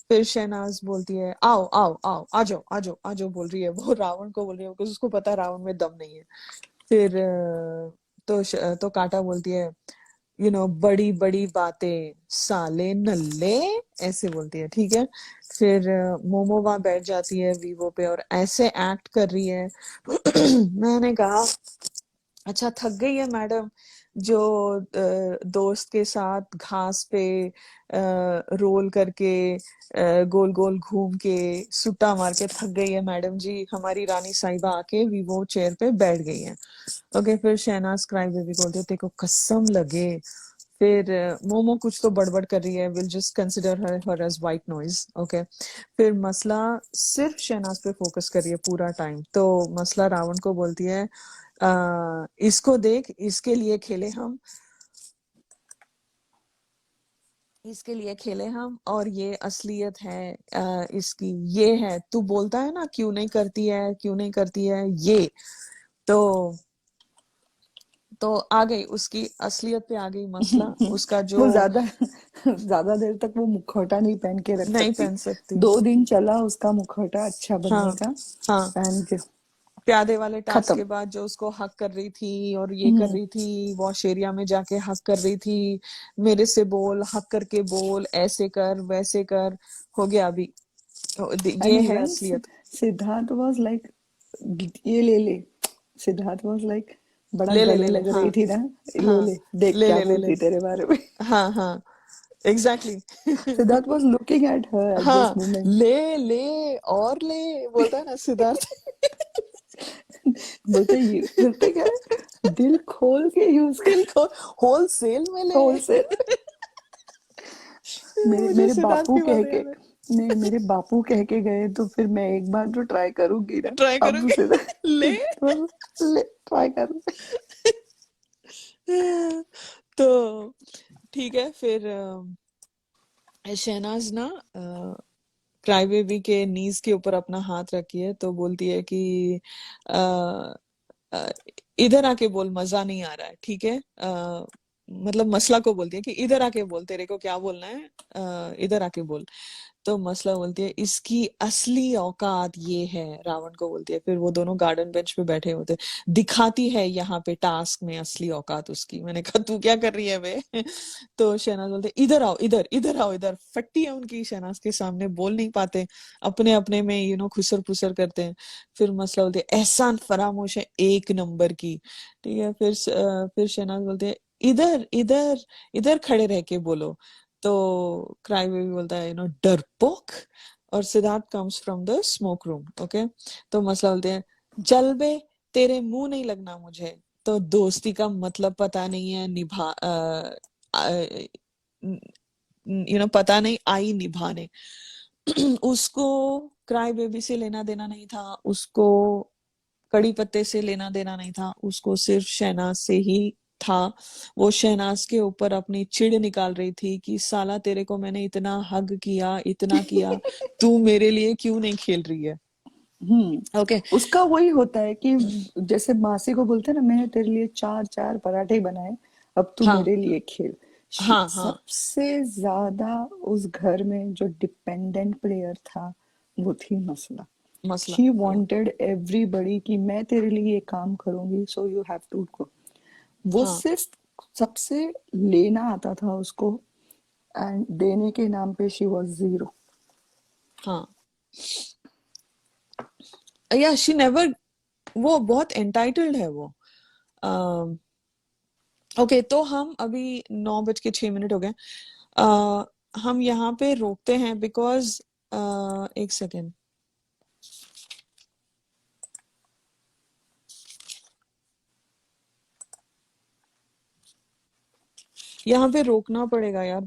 फिर शहनाज बोलती है आओ आओ आओ, आ जाओ आ जाओ आ जाओ, बोल रही है वो रावण को, बोल रही है बिकॉज उसको पता है रावण में दम नहीं है। फिर तो काटा बोलती है बड़ी बड़ी बातें साले नल्ले, ऐसे बोलती है, ठीक है। फिर मोमो वहां बैठ जाती है वीवो पे और ऐसे एक्ट कर रही है। मैंने कहा अच्छा थक गई है मैडम, जो दोस्त के साथ घास पे रोल करके गोल गोल घूम के सुट्टा मार के थक गई है मैडम जी, हमारी रानी साहिबा आके वीवो चेयर पे बैठ गई है। ओके, फिर शहनाज क्राई बेबी बोलते तेरे को कसम लगे। फिर मोमो कुछ तो बड़बड़ कर रही है, will just consider her as white noise, okay. फिर मसला सिर्फ शहनाज पे फोकस कर रही है पूरा टाइम। तो मसला रावण को बोलती है इसको देख, इसके लिए खेले हम, इसके लिए खेले हम, और ये असलियत है इसकी, ये है, तू बोलता है ना क्यों नहीं करती है, क्यों नहीं करती है ये। तो आ गई उसकी असलियत पे आ गई मसला, उसका जो वो ज्यादा ज्यादा देर तक वो मुखौटा नहीं पहन के रख नहीं सकती। पहन सकती। 2 दिन चला उसका मुखौटा अच्छा बनने हाँ, का, हाँ, पहन के प्यादे वाले टास्क खत्म। के बाद जो उसको हक कर रही थी और ये कर हम्म। रही थी, वॉश एरिया में जाके हक कर रही थी, मेरे से बोल, हक करके बोल, ऐसे कर वैसे कर, हो गया अभी। एंड ये है इवन असलियत। सिद्धार्थ वाज लाइक ये ले ले, सिद्धार्थ वाज लाइक बड़ा ले ले गले ले ले, लग हाँ, रही थी ना, ले हाँ, ले देख ले क्या ले ले ले, बोलती तेरे बारे में। हाँ, हाँ, exactly, exactly. Siddharth was looking at her at this हाँ, मोमेंट। ले ले और ले बोलता है ना सिद्धार्थ। बोलते क्या है, दिल खोल के यूज दिल कर, को होलसेल में ले। होलसेल। मेरे मुझे मेरे सिद्धार्थ बापू की कह बात के, याद नहीं मेरे बापू कह के गए तो फिर मैं एक बार तो ट्राई करूंगी है, ना। ट्राई अब करोगे, ले। सिद्धार्थ ले ट्राई कर। तो ठीक है, फिर शहनाज ना क्राई बेबी के नीज के ऊपर अपना हाथ रखी है, तो बोलती है कि अ, अ, इधर आके बोल, मजा नहीं आ रहा है, ठीक है। मतलब मसला को बोलती है कि इधर आके बोल, तेरे को क्या बोलना है, इधर आके बोल। तो मसला बोलती है इसकी असली औकात ये है, रावण को बोलती है। फिर वो दोनों गार्डन बेंच पे बैठे होते हैं। दिखाती है यहाँ पे टास्क में असली औकात उसकी। मैंने कहा तू क्या कर रही है बे। तो शहनाज बोलते इधर आओ, इधर इधर आओ, इधर फट्टी है उनकी शहनाज के सामने, बोल नहीं पाते, अपने अपने में खुसर फुसर करते हैं। फिर मसला बोलते है एहसान फरामोश है एक नंबर की, ठीक है। फिर शहनाज बोलते हैं इधर इधर इधर खड़े रह के बोलो। तो क्राई बेबी बोलता है डरपोक। और Siddharth comes from the smoke room, okay. तो मसला बोलते हैं चल बे, तेरे मुंह नहीं लगना मुझे, तो दोस्ती का मतलब पता नहीं है, पता नहीं आई निभाने। उसको क्राई बेबी से लेना देना नहीं था, उसको कड़ी पत्ते से लेना देना नहीं था, उसको सिर्फ शहनाज से ही था। वो शहनाज के ऊपर अपनी चिढ़ निकाल रही थी कि साला तेरे को मैंने इतना हग किया, इतना किया, तू मेरे लिए क्यों नहीं खेल रही है। ओके। उसका वही होता है कि जैसे मासी को बोलते हैं ना, मैंने तेरे लिए चार चार पराठे बनाए, अब तू हाँ मेरे लिए खेल। हाँ हाँ। सबसे ज्यादा उस घर में जो डिपेंडेंट प्लेयर था वो थी मसला। मसला, ही या। wanted everybody कि मैं तेरे लिए ये काम करूंगी, so you have to go. वो हाँ सिर्फ सबसे लेना आता था उसको, एंड देने के नाम पे शी वॉज जीरो। हाँ, या शी नेवर, वो बहुत एंटाइटल्ड है वो। ओके, तो हम अभी 9:06 हो गए। हम यहाँ पे रोकते हैं बिकॉज, एक सेकेंड, यहाँ पे रोकना पड़ेगा यार।